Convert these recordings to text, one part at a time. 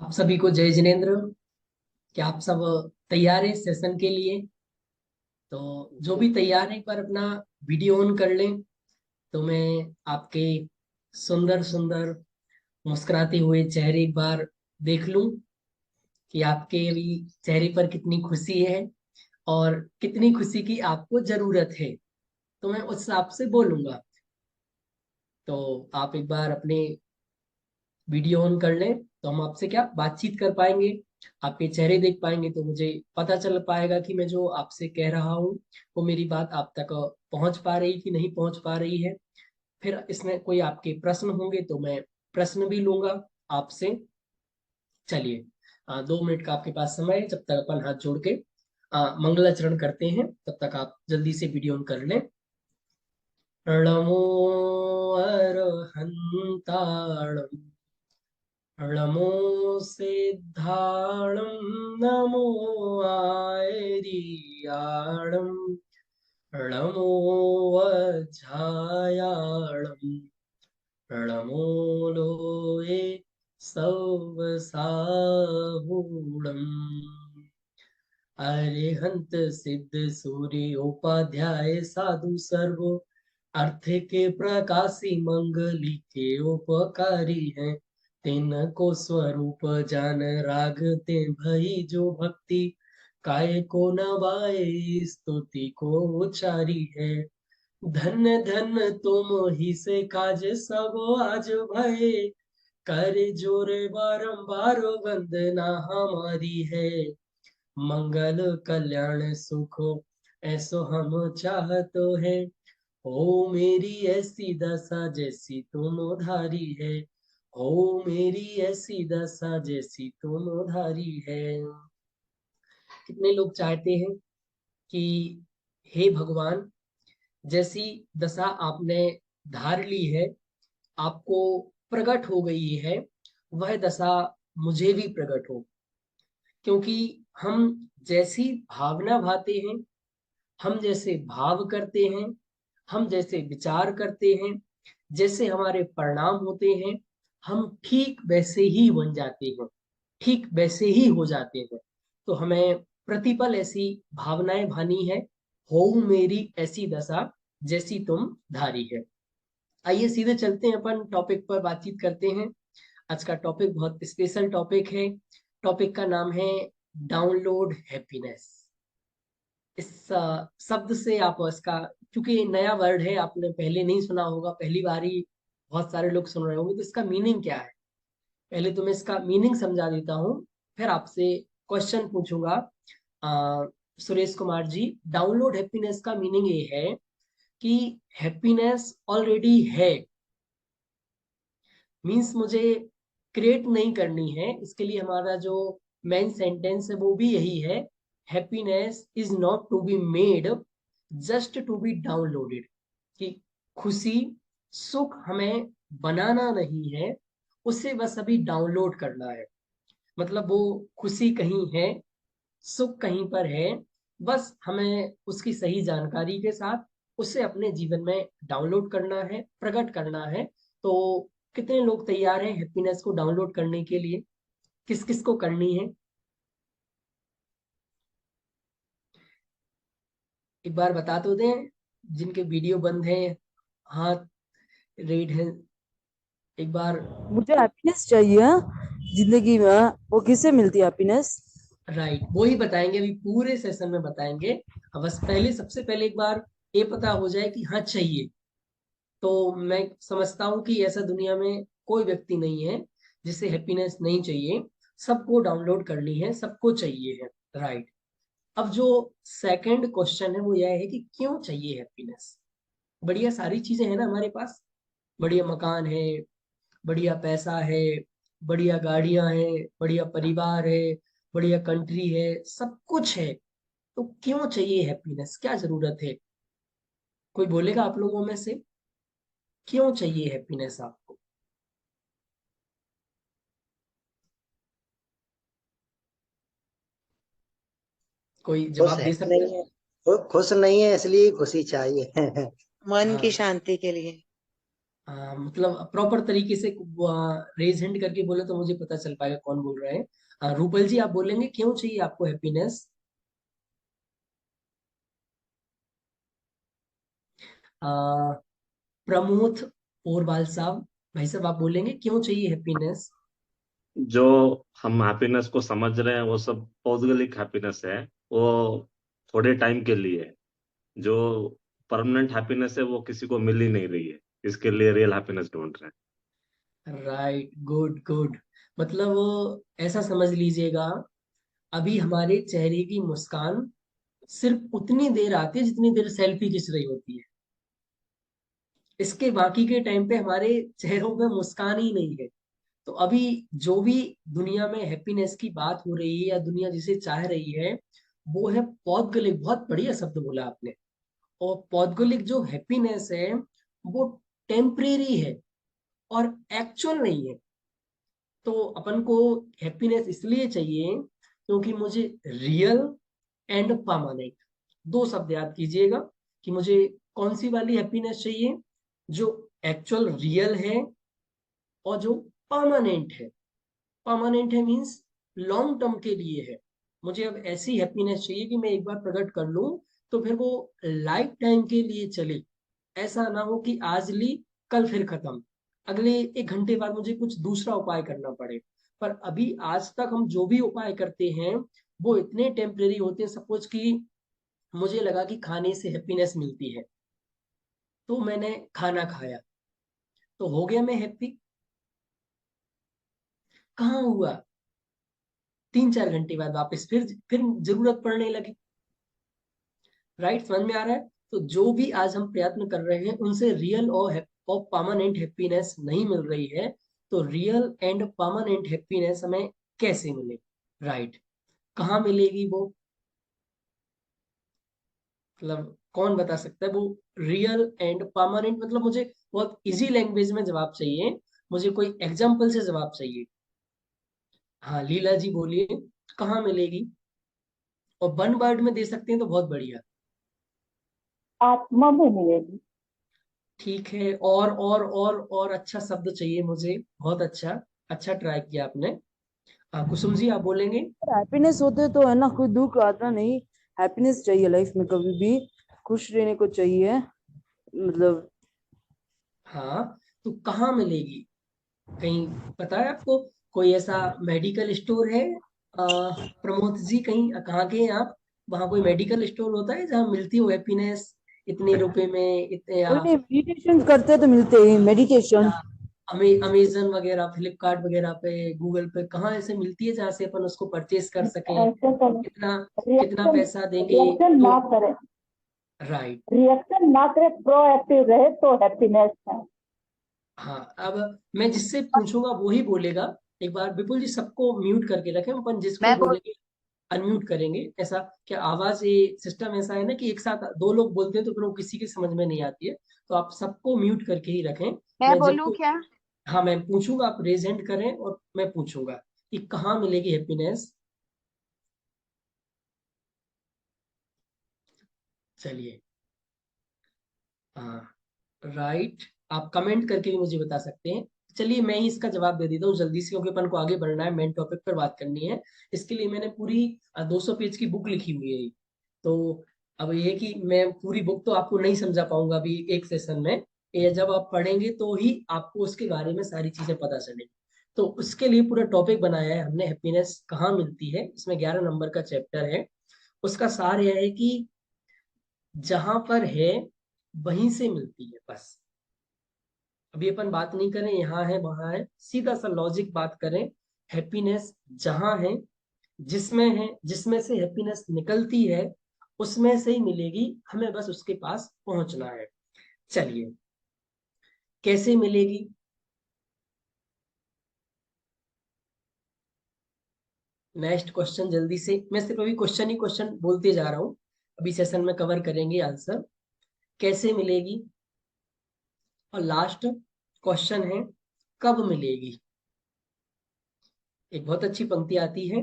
आप सभी को जय जिनेन्द्र। क्या आप सब तैयार हैं सेशन के लिए? तो जो भी तैयार है एक बार अपना वीडियो ऑन कर लें, तो मैं आपके सुंदर सुंदर मुस्कुराते हुए चेहरे एक बार देख लूं कि आपके भी चेहरे पर कितनी खुशी है और कितनी खुशी की आपको जरूरत है। तो मैं उस हिसाब से बोलूंगा। तो आप एक बार अपने वीडियो ऑन कर लें, तो हम आपसे क्या बातचीत कर पाएंगे, आपके चेहरे देख पाएंगे, तो मुझे पता चल पाएगा कि मैं जो आपसे कह रहा हूँ वो मेरी बात आप तक पहुंच पा रही कि नहीं पहुंच पा रही है। फिर इसमें कोई आपके प्रश्न होंगे तो मैं प्रश्न भी लूंगा आपसे। चलिए, 2 मिनट का आपके पास समय है, जब तक अपन हाथ जोड़ के मंगलाचरण करते हैं तब तक आप जल्दी से वीडियो ऑन कर लें। प्रणमो अर्हन्ताणम्, नमो सिद्धाणं, नमो आयर्याणं, नमो वज्रायाणं, नमो लोये सवसाहूणम्। अरिहंत सिद्ध सूर्योपाध्याय साधु सर्वो, अर्थ के प्रकाशी मंगली के उपकारी है। तिनको स्वरूप जान राग ते भई जो भक्ति, काय को नवाए स्तुति को उचारी है। धन्य धन्य तुम ही से काज सब आज भये, कर जोरे बारंबार वंदना हमारी है। मंगल कल्याण सुख ऐसो हम चाहतो है, हो मेरी ऐसी दशा जैसी तुम उधारी है। हो मेरी ऐसी दशा जैसी तुम उधारी है। कितने लोग चाहते हैं कि हे भगवान, जैसी दशा आपने धार ली है, आपको प्रकट हो गई है, वह दशा मुझे भी प्रकट हो। क्योंकि हम जैसी भावना भाते हैं, हम जैसे भाव करते हैं, हम जैसे विचार करते हैं, जैसे हमारे परिणाम होते हैं, हम ठीक वैसे ही बन जाते हैं, ठीक वैसे ही हो जाते हैं। तो हमें प्रतिपल ऐसी भावनाएं भानी है, हो मेरी ऐसी दशा जैसी तुम धारी है। आइए सीधे चलते हैं, अपन टॉपिक पर बातचीत करते हैं। आज का टॉपिक बहुत स्पेशल टॉपिक है। टॉपिक का नाम है डाउनलोड हैप्पीनेस। इस शब्द से आप इसका, क्योंकि ये नया वर्ड है, आपने पहले नहीं सुना होगा, पहली बार ही बहुत सारे लोग सुन रहे होंगे, तो इसका मीनिंग क्या है? पहले तो मैं इसका मीनिंग समझा देता हूँ, फिर आपसे क्वेश्चन पूछूंगा। अ, सुरेश कुमार जी, डाउनलोड हैप्पीनेस का मीनिंग ये है कि हैप्पीनेस ऑलरेडी है। मीन्स मुझे क्रिएट नहीं करनी है, इसके लिए हमारा जो मेन सेंटेंस है वो भी यही है। Happiness is not to be made, just to be downloaded. कि खुशी, सुख हमें बनाना नहीं है, उसे बस अभी डाउनलोड करना है। मतलब वो खुशी कहीं है, सुख कहीं पर है, बस हमें उसकी सही जानकारी के साथ उसे अपने जीवन में डाउनलोड करना है, प्रकट करना है। तो कितने लोग तैयार हैं हैप्पीनेस को डाउनलोड करने के लिए? किस किस को करनी है एक बार बता तो दें। जिनके वीडियो बंद हैं, हाथ रेड है, एक बार। मुझे हैप्पीनेस चाहिए, हाँ? जिंदगी में, हाँ? वो किससे मिलती है हैप्पीनेस? राइट, वो ही बताएंगे, अभी पूरे सेशन में बताएंगे। अब बस पहले, सबसे पहले एक बार ये पता हो जाए कि हाँ चाहिए। तो मैं समझता हूँ कि ऐसा दुनिया में कोई व्यक्ति नहीं है जिसे हैप्पीनेस नहीं चाहिए। सबको डाउनलोड करनी है, सबको चाहिए है। राइट। अब जो सेकंड क्वेश्चन है वो यह है कि क्यों चाहिए हैप्पीनेस? बढ़िया सारी चीजें हैं ना हमारे पास। बढ़िया मकान है, बढ़िया पैसा है, बढ़िया गाड़ियां हैं, बढ़िया परिवार है, बढ़िया कंट्री है, सब कुछ है। तो क्यों चाहिए हैप्पीनेस? क्या जरूरत है? कोई बोलेगा आप लोगों में से, क्यों चाहिए हैप्पीनेस आपको? कोई खुश जवाब है दे कि सकता नहीं है? है? खुश नहीं है इसलिए खुशी चाहिए। मन की हाँ, शांति के लिए। मतलब प्रॉपर तरीके से रेज हैंड करके बोले तो मुझे पता चल पाएगा कौन बोल रहे हैं। रूपल जी, आप बोलेंगे क्यों चाहिए आपको हैप्पीनेस? प्रमोद पोरवाल साहब, भाई साहब आप बोलेंगे क्यों चाहिए हैप्पीनेस? जो हम हैप्पीनेस को समझ रहे हैं वो सब भौगोलिक हैप्पीनेस है। वो थोड़े टाइम के लिए है। जो परमानेंट हैप्पीनेस है वो किसी को मिल ही नहीं रही है। इसके लिए रियल हैप्पीनेस ढूंढ रहे हैं। Right, good good. मतलब वो ऐसा समझ लीजिएगा, अभी हमारे चेहरे की मुस्कान सिर्फ उतनी देर आती है जितनी देर सेल्फी खिंच रही होती है। इसके बाकी के टाइम पे हमारे चेहरों पे मुस्कान ही नहीं है। तो अभी जो भी दुनिया में हैप्पीनेस की बात हो रही है या दुनिया जिसे चाह रही है, वो है पौद्गलिक। बहुत बढ़िया शब्द बोला आपने। और पौद्गलिक जो हैप्पीनेस है वो टेम्परेरी है और एक्चुअल नहीं है। तो अपन को हैप्पीनेस इसलिए चाहिए क्योंकि मुझे रियल एंड परमानेंट, दो शब्द याद कीजिएगा कि मुझे कौन सी वाली हैप्पीनेस चाहिए, जो एक्चुअल रियल है और जो परमानेंट है। परमानेंट है मीन्स लॉन्ग टर्म के लिए है। मुझे अब ऐसी हैप्पीनेस चाहिए कि मैं एक बार प्रकट कर लूं तो फिर वो लाइफ टाइम के लिए चले। ऐसा ना हो कि आज ली कल फिर खत्म, अगले 1 घंटे बाद मुझे कुछ दूसरा उपाय करना पड़े। पर अभी आज तक हम जो भी उपाय करते हैं वो इतने टेम्परेरी होते हैं। सपोज कि मुझे लगा कि खाने से हैप्पीनेस मिलती है, तो मैंने खाना खाया, तो हो गया मैं हैप्पी? कहाँ हुआ? 3-4 घंटे बाद वापस फिर जरूरत पड़ने लगी। राइट, समझ में आ रहा है? तो जो भी आज हम प्रयत्न कर रहे हैं उनसे रियल और परमानेंट हैप्पीनेस नहीं मिल रही है। तो रियल एंड परमानेंट हैप्पीनेस हमें कैसे मिले? राइट, कहाँ मिलेगी वो? मतलब कौन बता सकता है वो रियल एंड परमानेंट? मतलब मुझे बहुत इजी लैंग्वेज में जवाब चाहिए, मुझे कोई एग्जाम्पल से जवाब चाहिए। हाँ लीला जी बोलिए, कहाँ मिलेगी? और वन वर्ड में दे सकते हैं तो बहुत बढ़िया। आत्मा में मिलेगी। ठीक है, और अच्छा शब्द चाहिए मुझे। बहुत अच्छा, अच्छा ट्राई किया आपने। हाँ कुसुम जी, आप बोलेंगे? हैप्पीनेस होते तो है ना, कोई दुख आता नहीं। हैप्पीनेस चाहिए लाइफ में, कभी भी खुश रहने को चाहिए। मतलब हाँ, तो कहाँ मिलेगी? कहीं पता है आपको? कोई ऐसा मेडिकल स्टोर है? प्रमोद जी, कहीं कहाँ के हैं आप? वहाँ कोई मेडिकल स्टोर होता है जहाँ मिलती हो हैप्पीनेस इतने रुपए में, इतने कोई नहीं, मेडिटेशन करते तो मिलते ही या मेडिटेशन। अमेजन वगैरह, फ्लिपकार्ट वगैरह पे, गूगल पे, कहाँ ऐसे मिलती है जहाँ से अपन उसको परचेज कर सकें? ऐसे करें, कितना कितना रिएक्शन पैसा देंगे? रिएक्शन तो ना करें, राइट। रिएक्शन ना करें, प्रोएक्टिव रहे तो हैप्पीनेस है। हाँ, अब मैं जिससे पूछूंगा वो ही बोलेगा। एक बार विपुल जी सबको म्यूट करके रखें, अपन जिसको मैं बोल बोलेंगे अनम्यूट करेंगे। ऐसा क्या आवाज, ये सिस्टम ऐसा है ना कि एक साथ दो लोग बोलते हैं तो फिर वो किसी की समझ में नहीं आती है। तो आप सबको म्यूट करके ही रखें। मैं मैं जब बोलूं क्या? हाँ मैं पूछूंगा, आप रेज हैंड करें और मैं पूछूंगा कि कहाँ मिलेगी हैप्पीनेस। चलिए, हाँ राइट, आप कमेंट करके भी मुझे बता सकते हैं। चलिए मैं ही इसका जवाब दे देता हूँ जल्दी से, क्योंकि अपन को आगे बढ़ना है, मेन टॉपिक पर बात करनी है। इसके लिए मैंने पूरी 200 पेज की बुक लिखी हुई है। तो अब ये कि मैं पूरी बुक तो आपको नहीं समझा पाऊंगा अभी एक सेशन में। ये जब आप पढ़ेंगे तो ही आपको उसके बारे में सारी चीजें पता चलेंगी। तो उसके लिए पूरा टॉपिक बनाया है हमने, हैप्पीनेस कहाँ मिलती है। इसमें 11 नंबर का चैप्टर है। उसका सार यह है कि जहां पर है वहीं से मिलती है बस। अभी अपन बात नहीं करें यहाँ है वहां है, सीधा सा लॉजिक बात करें। हैप्पीनेस जहां है जिसमें से हैप्पीनेस निकलती है उसमें से ही मिलेगी, हमें बस उसके पास पहुंचना है। चलिए, कैसे मिलेगी? नेक्स्ट क्वेश्चन जल्दी से, मैं सिर्फ अभी क्वेश्चन ही क्वेश्चन बोलते जा रहा हूं। अभी सेशन में कवर करेंगे आंसर, कैसे मिलेगी। और लास्ट क्वेश्चन है, कब मिलेगी। एक बहुत अच्छी पंक्ति आती है,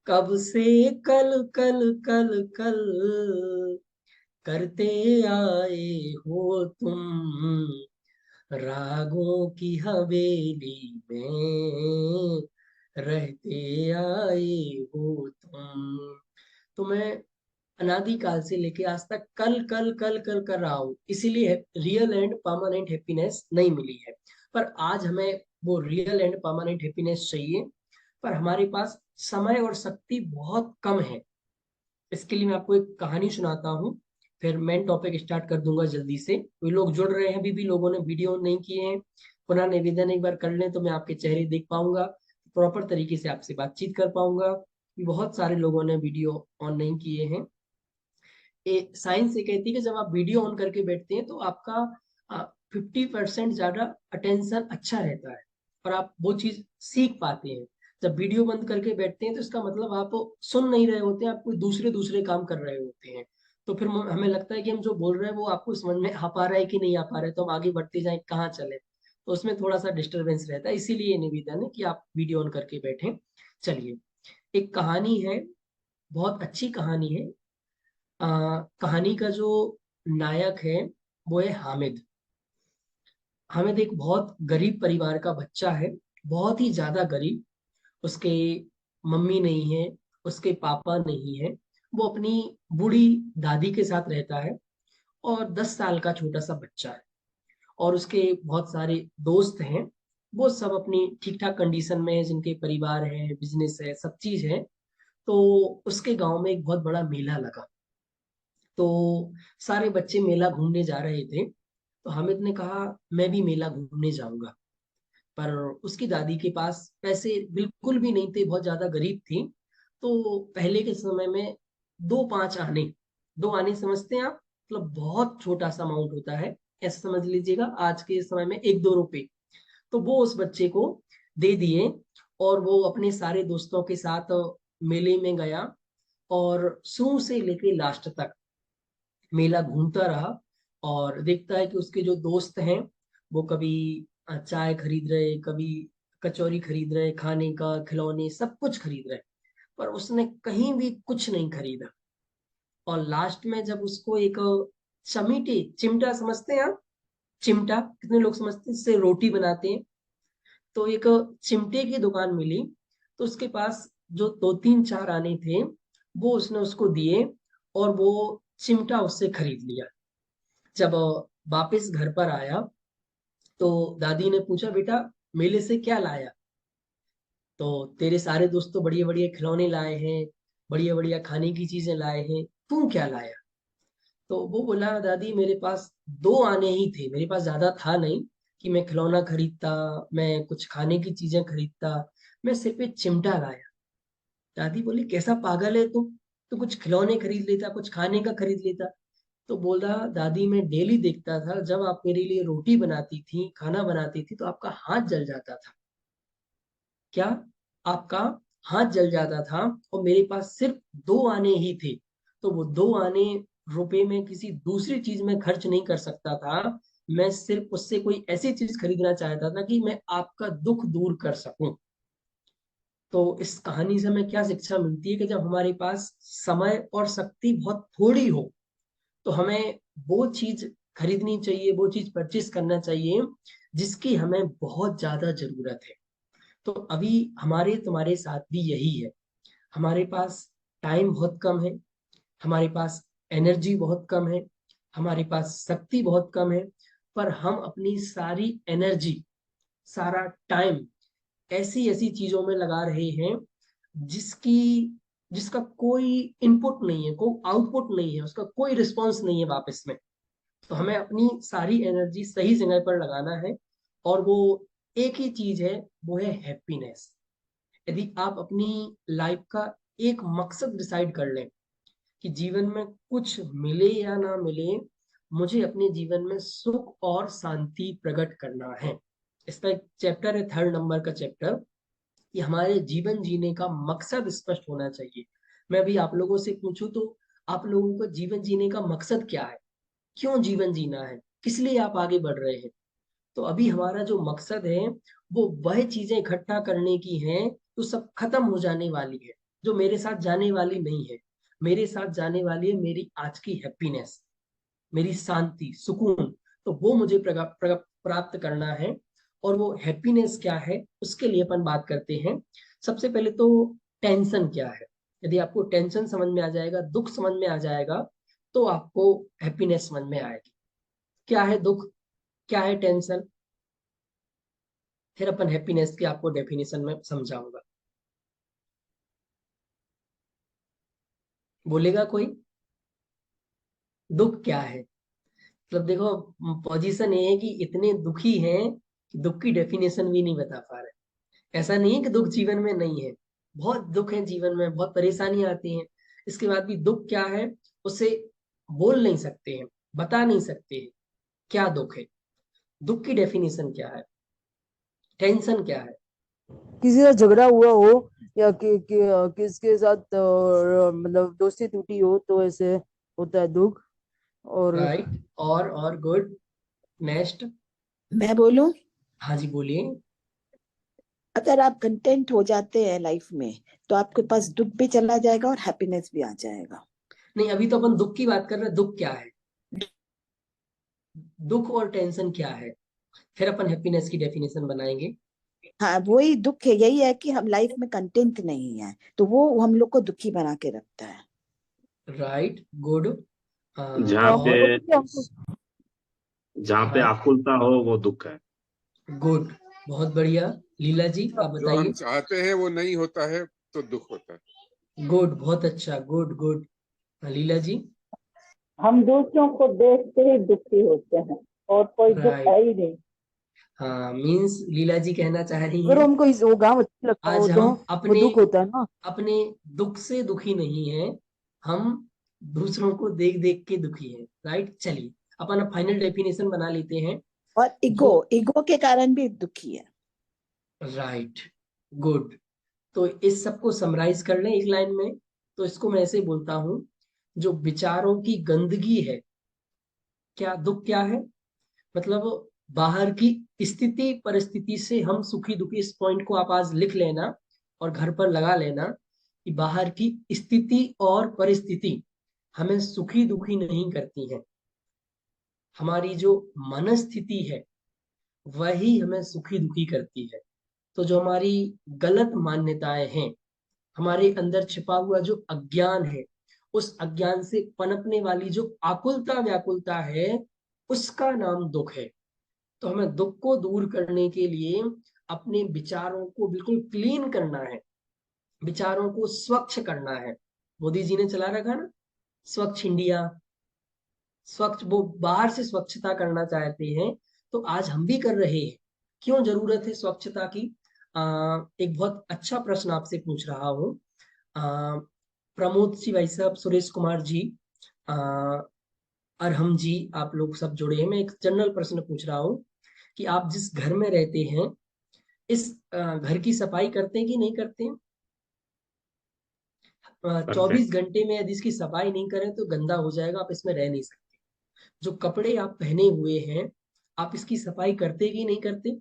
कब से कल कल कल कल करते आए हो तुम, रागों की हवेली में रहते आए हो तुम। तो मैं अनादिकाल से लेके आज तक कल कल कल कल कर रहा हूँ, इसीलिए रियल एंड परमानेंट हैप्पीनेस नहीं मिली है। पर आज हमें वो रियल एंड परमानेंट हैप्पीनेस चाहिए, पर हमारे पास समय और शक्ति बहुत कम है। इसके लिए मैं आपको एक कहानी सुनाता हूँ, फिर मेन टॉपिक स्टार्ट कर दूंगा जल्दी से। कोई लोग जुड़ रहे हैं, अभी भी लोगों ने वीडियो नहीं किए हैं, पुनः निवेदन एक बार कर लें तो मैं आपके चेहरे देख पाऊंगा, प्रॉपर तरीके से आपसे बातचीत कर पाऊंगा। बहुत सारे लोगों ने वीडियो ऑन नहीं किए हैं। साइंस ये कहती है कि जब आप वीडियो ऑन करके बैठते हैं तो आपका 50% ज्यादा अटेंशन अच्छा रहता है और आप वो चीज सीख पाते हैं। जब वीडियो बंद करके बैठते हैं तो इसका मतलब आप सुन नहीं रहे होते हैं, आप कोई दूसरे दूसरे काम कर रहे होते हैं। तो फिर हमें लगता है कि हम जो बोल रहे हैं वो आपको समझ में आ पा रहा है कि नहीं आ पा रहा है, तो हम आगे बढ़ते जाएं कहाँ चले। तो उसमें थोड़ा सा डिस्टरबेंस रहता है, इसीलिए ये निवेदन है कि आप वीडियो ऑन करके बैठें। चलिए, एक कहानी है, बहुत अच्छी कहानी है। कहानी का जो नायक है वो है हामिद। हामिद एक बहुत गरीब परिवार का बच्चा है, बहुत ही ज्यादा गरीब। उसके मम्मी नहीं है, उसके पापा नहीं है। वो अपनी बूढ़ी दादी के साथ रहता है और 10 साल का छोटा सा बच्चा है। और उसके बहुत सारे दोस्त हैं, वो सब अपनी ठीक ठाक कंडीशन में है, जिनके परिवार है, बिजनेस है, सब चीज है। तो उसके गांव में एक बहुत बड़ा मेला लगा। तो सारे बच्चे मेला घूमने जा रहे थे, तो हामिद ने कहा मैं भी मेला घूमने जाऊंगा। पर उसकी दादी के पास पैसे बिल्कुल भी नहीं थे, बहुत ज्यादा गरीब थी। तो पहले के समय में 2 5 आने, 2 आने समझते हैं आप, मतलब बहुत छोटा सा अमाउंट होता है, ऐसा समझ लीजिएगा आज के समय में 1 2 रुपए। तो वो उस बच्चे को दे दिए और वो अपने सारे दोस्तों के साथ मेले में गया और शुरू से लेके लास्ट तक मेला घूमता रहा। और देखता है कि उसके जो दोस्त हैं वो कभी चाय खरीद रहे, कभी कचौरी खरीद रहे, खाने का खिलौने सब कुछ खरीद रहे, पर उसने कहीं भी कुछ नहीं खरीदा। और लास्ट में जब उसको एक चमीटे, चिमटा समझते हैं आप, चिमटा कितने लोग समझते हैं, इससे रोटी बनाते हैं। तो एक चिमटे की दुकान मिली, तो उसके पास जो 2 3 4 आने थे वो उसने उसको दिए और वो चिमटा उससे खरीद लिया। जब वापस घर पर आया तो दादी ने पूछा, बेटा मेले से क्या लाया? तो तेरे सारे दोस्त तो बढ़िया बढ़िया खिलौने लाए हैं, बढ़िया बढ़िया खाने की चीजें लाए हैं, तू क्या लाया? तो वो बोला, दादी मेरे पास 2 आने ही थे, मेरे पास ज्यादा था नहीं कि मैं खिलौना खरीदता, मैं कुछ खाने की चीजें खरीदता, मैं सिर्फ एक चिमटा लाया। दादी बोली, कैसा पागल है तू, तू कुछ खिलौने खरीद लेता, कुछ खाने का खरीद लेता। तो बोला, दादी मैं डेली देखता था जब आप मेरे लिए रोटी बनाती थी, खाना बनाती थी, तो आपका हाथ जल जाता था। क्या? आपका हाथ जल जाता था, और मेरे पास सिर्फ 2 आने ही थे। तो वो 2 आने रुपए में किसी दूसरी चीज में खर्च नहीं कर सकता था। मैं सिर्फ उससे कोई ऐसी चीज खरीदना चाहता था कि मैं आपका दुख दूर कर सकूं। तो इस कहानी से हमें क्या शिक्षा मिलती है कि जब हमारे पास समय और शक्ति बहुत थोड़ी हो तो हमें वो चीज खरीदनी चाहिए, वो चीज परचेस करना चाहिए जिसकी हमें बहुत ज्यादा जरूरत है। तो अभी हमारे तुम्हारे साथ भी यही है। हमारे पास टाइम बहुत कम है, हमारे पास एनर्जी बहुत कम है, हमारे पास शक्ति बहुत कम है, पर हम अपनी सारी एनर्जी, सारा टाइम ऐसी ऐसी चीजों में लगा रहे हैं जिसकी जिसका कोई इनपुट नहीं है, कोई आउटपुट नहीं है, उसका कोई रिस्पॉन्स नहीं है वापस में। तो हमें अपनी सारी एनर्जी सही जगह पर लगाना है, और वो एक ही चीज है, वो है हैप्पीनेस। यदि आप अपनी लाइफ का एक मकसद डिसाइड कर लें कि जीवन में कुछ मिले या ना मिले, मुझे अपने जीवन में सुख और शांति प्रकट करना है। इसका एक चैप्टर है, 3rd नंबर का चैप्टर, कि हमारे जीवन जीने का मकसद स्पष्ट होना चाहिए। मैं अभी आप लोगों से पूछूं तो आप लोगों को जीवन जीने का मकसद क्या है, क्यों जीवन जीना है, किस लिए आप आगे बढ़ रहे हैं? तो अभी हमारा जो मकसद है वो वह चीजें इकट्ठा करने की हैं तो सब खत्म हो जाने वाली है, जो मेरे साथ जाने वाली नहीं है। मेरे साथ जाने वाली है मेरी आज की हैप्पीनेस, मेरी शांति, सुकून। तो वो मुझे प्राप्त करना है और वो हैप्पीनेस क्या है उसके लिए अपन बात करते हैं। सबसे पहले तो टेंशन क्या है। यदि आपको टेंशन समझ में आ जाएगा, दुख समझ में आ जाएगा, तो आपको हैप्पीनेस समझ में आएगी। क्या है दुख, क्या है टेंशन, फिर अपन हैप्पीनेस की आपको डेफिनेशन में समझाऊंगा। बोलेगा कोई? दुख क्या है? मतलब देखो, पोजीशन ये है कि इतने दुखी हैं कि दुख की डेफिनेशन भी नहीं बता पा रहे। ऐसा नहीं है कि दुख जीवन में नहीं है, बहुत दुख है जीवन में, बहुत परेशानी आती है, इसके बाद भी दुख क्या है उसे बोल नहीं सकते हैं, बता नहीं सकते हैं क्या दुख है, दुख की डेफिनेशन क्या है, टेंशन क्या है। किसी से झगड़ा हुआ हो या किसके साथ मतलब दोस्ती टूटी हो तो ऐसे होता है दुख। और राइट, और गुड, नेक्स्ट। मैं बोलूं? हाँ जी बोलिए। अगर आप कंटेंट हो जाते हैं लाइफ में तो आपके पास दुख भी चला जाएगा और हैप्पीनेस भी आ जाएगा। नहीं, अभी तो अपन दुख की बात कर रहे हैं, दुख क्या है, दुख और टेंशन क्या है, फिर अपन हैप्पीनेस की डेफिनेशन बनाएंगे। हाँ, वही दुख है, यही है कि हम लाइफ में कंटेंट नहीं है तो वो हम लोग को दुखी बना के रखता है। Right, good. जहाँ पे और जहाँ पे राइट, आकुलता हो वो दुख है। गुड, बहुत बढ़िया। लीला जी आप जो हम बताइए। चाहते हैं वो नहीं होता है तो दुख होता है। गुड, बहुत अच्छा, गुड गुड। लीला जी। हम दूसरों को देख के ही दुखी होते हैं और कोई दुख है राइट, ही नहीं। हाँ, मीन्स लीला जी कहना चाह रही अगर हैं हमको वो गाँव अच्छा लगता हो आज तो हम वो अपने दुख होता है ना। अपने दुख से दुखी नहीं हैं, हम दूसरों को देख देख के दुखी हैं। राइट, चलिए अपन अब फाइनल डेफिनेशन बना लेते हैं। और ईगो, जो ईगो के कारण भी दुखी है। Right, good. तो इस सबको समराइज कर लें एक लाइन में, तो इसको मैं ऐसे बोलता हूं, जो विचारों की गंदगी है, क्या दुख क्या है, मतलब बाहर की स्थिति परिस्थिति से हम सुखी दुखी, इस पॉइंट को आप आज लिख लेना और घर पर लगा लेना कि बाहर की स्थिति और परिस्थिति हमें सुखी दुखी नहीं करती है, हमारी जो मनस्थिति है वही हमें सुखी दुखी करती है। तो जो हमारी गलत मान्यताएं हैं, हमारे अंदर छिपा हुआ जो अज्ञान है, उस अज्ञान से पनपने वाली जो आकुलता व्याकुलता है, उसका नाम दुख है। तो हमें दुख को दूर करने के लिए अपने विचारों को बिल्कुल क्लीन करना है, विचारों को स्वच्छ करना है। मोदी जी ने चला रखा ना स्वच्छ इंडिया, स्वच्छ, वो बाहर से स्वच्छता करना चाहते हैं, तो आज हम भी कर रहे हैं। क्यों जरूरत है स्वच्छता की? एक बहुत अच्छा प्रश्न आपसे पूछ रहा हूँ। प्रमोद जी, भाई साहब, सुरेश कुमार जी, आ, अरहम जी, आप लोग सब जुड़े हैं, मैं एक जनरल प्रश्न पूछ रहा हूँ कि आप जिस घर में रहते हैं, इस घर की सफाई करते हैं कि नहीं करते हैं? करते हैं। 24 घंटे में यदि इसकी सफाई नहीं करें तो गंदा हो जाएगा, आप इसमें रह नहीं सकते। जो कपड़े आप पहने हुए हैं, आप इसकी सफाई करते कि नहीं करते?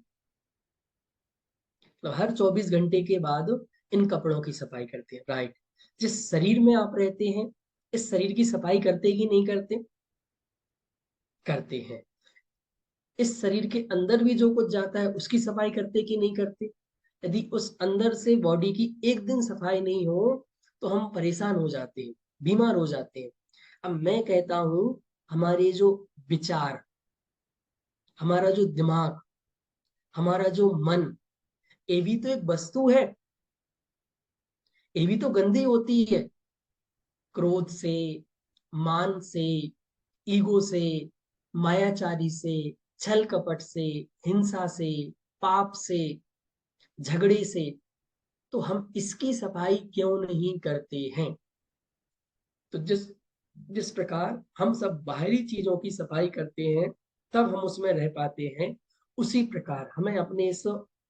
तो हर 24 घंटे के बाद इन कपड़ों की सफाई करते हैं। राइट। जिस शरीर में आप रहते हैं, इस शरीर की सफाई करते कि नहीं करते? करते हैं। इस शरीर के अंदर भी जो कुछ जाता है उसकी सफाई करते कि नहीं करते? यदि उस अंदर से बॉडी की एक दिन सफाई नहीं हो तो हम परेशान हो जाते हैं, बीमार हो जाते हैं। अब मैं कहता हूं, हमारे जो विचार, हमारा जो दिमाग, हमारा जो मन, ये भी तो एक वस्तु है, ये भी तो गंदी होती है। क्रोध से, मान से, ईगो से, मायाचारी से, छल कपट से, हिंसा से, पाप से, झगड़े से, तो हम इसकी सफाई क्यों नहीं करते हैं? तो जिस जिस प्रकार हम सब बाहरी चीजों की सफाई करते हैं तब हम उसमें रह पाते हैं, उसी प्रकार हमें अपने इस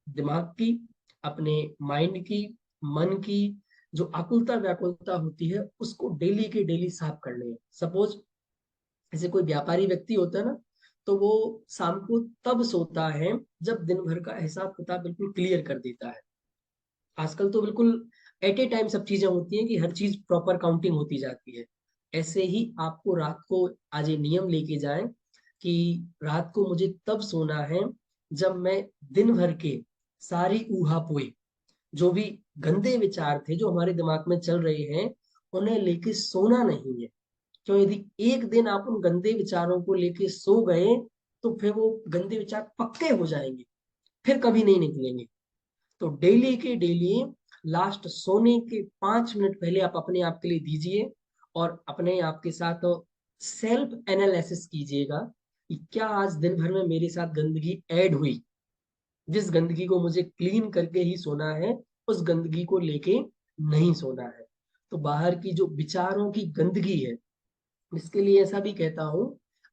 दिमाग की, अपने माइंड की, मन की जो आकुलता व्याकुलता होती है उसको डेली के डेली साफ करने हैं। सपोज ऐसे कोई व्यापारी व्यक्ति होता है ना, तो वो शाम को तब सोता है जब दिन भर का हिसाब किताब बिल्कुल क्लियर कर देता है। आजकल तो बिल्कुल एट ए टाइम सब चीजें होती हैं कि हर चीज प्रॉपर काउंटिंग होती जाती है। ऐसे ही आपको रात को आज ये नियम लेके जाएं कि रात को मुझे तब सोना है जब मैं दिन भर के सारी ऊहापोह, जो भी गंदे विचार थे जो हमारे दिमाग में चल रहे हैं, उन्हें लेके सोना नहीं है। क्यों? यदि एक दिन आप उन गंदे विचारों को लेके सो गए तो फिर वो गंदे विचार पक्के हो जाएंगे, फिर कभी नहीं निकलेंगे। तो डेली के डेली लास्ट सोने के 5 मिनट पहले आप अपने आप के लिए दीजिए और अपने आप के साथ सेल्फ एनालिसिस कीजिएगा कि क्या आज दिन भर में मेरे साथ गंदगी ऐड हुई। जिस गंदगी को मुझे क्लीन करके ही सोना है, उस गंदगी को लेके नहीं सोना है। तो बाहर की जो विचारों की गंदगी है, इसके लिए ऐसा भी कहता हूं,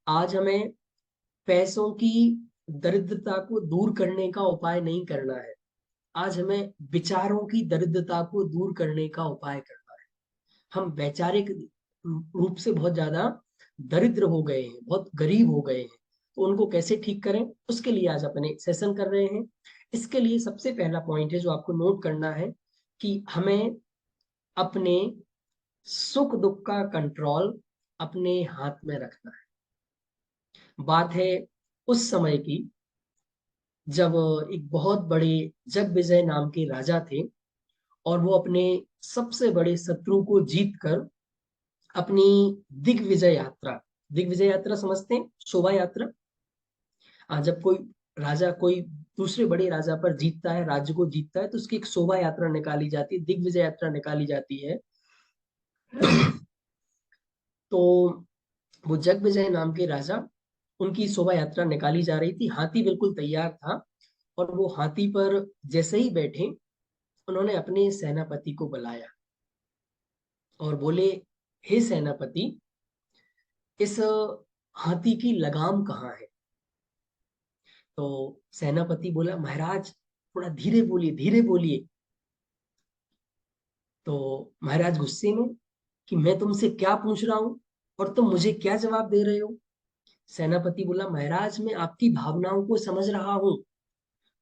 आज हमें पैसों की दरिद्रता को दूर करने का उपाय नहीं करना है, आज हमें विचारों की दरिद्रता को दूर करने का उपाय करना है। हम वैचारिक रूप से बहुत ज्यादा दरिद्र हो गए हैं, बहुत गरीब हो गए हैं, तो उनको कैसे ठीक करें, उसके लिए आज अपने सेशन कर रहे हैं। इसके लिए सबसे पहला पॉइंट है जो आपको नोट करना है कि हमें अपने सुख दुख का कंट्रोल अपने हाथ में रखना है। बात है उस समय की जब एक बहुत बड़े जगविजय नाम के राजा थे और वो अपने सबसे बड़े शत्रु को जीतकर अपनी दिग्विजय यात्रा समझते हैं, शोभा यात्रा। जब कोई राजा कोई दूसरे बड़े राजा पर जीतता है, राज्य को जीतता है, तो उसकी एक शोभा यात्रा निकाली जाती है, दिग्विजय यात्रा निकाली जाती है। तो वो जगविजय नाम के राजा, उनकी शोभा यात्रा निकाली जा रही थी, हाथी बिल्कुल तैयार था और वो हाथी पर जैसे ही बैठे, उन्होंने अपने सेनापति को बुलाया और बोले, हे सेनापति, इस हाथी की लगाम कहाँ है? तो सेनापति बोला, महाराज थोड़ा धीरे बोलिए, धीरे बोलिए। तो महाराज गुस्से में कि मैं तुमसे क्या पूछ रहा हूं और तुम मुझे क्या जवाब दे रहे हो? सेनापति बोला, महाराज मैं आपकी भावनाओं को समझ रहा हूं,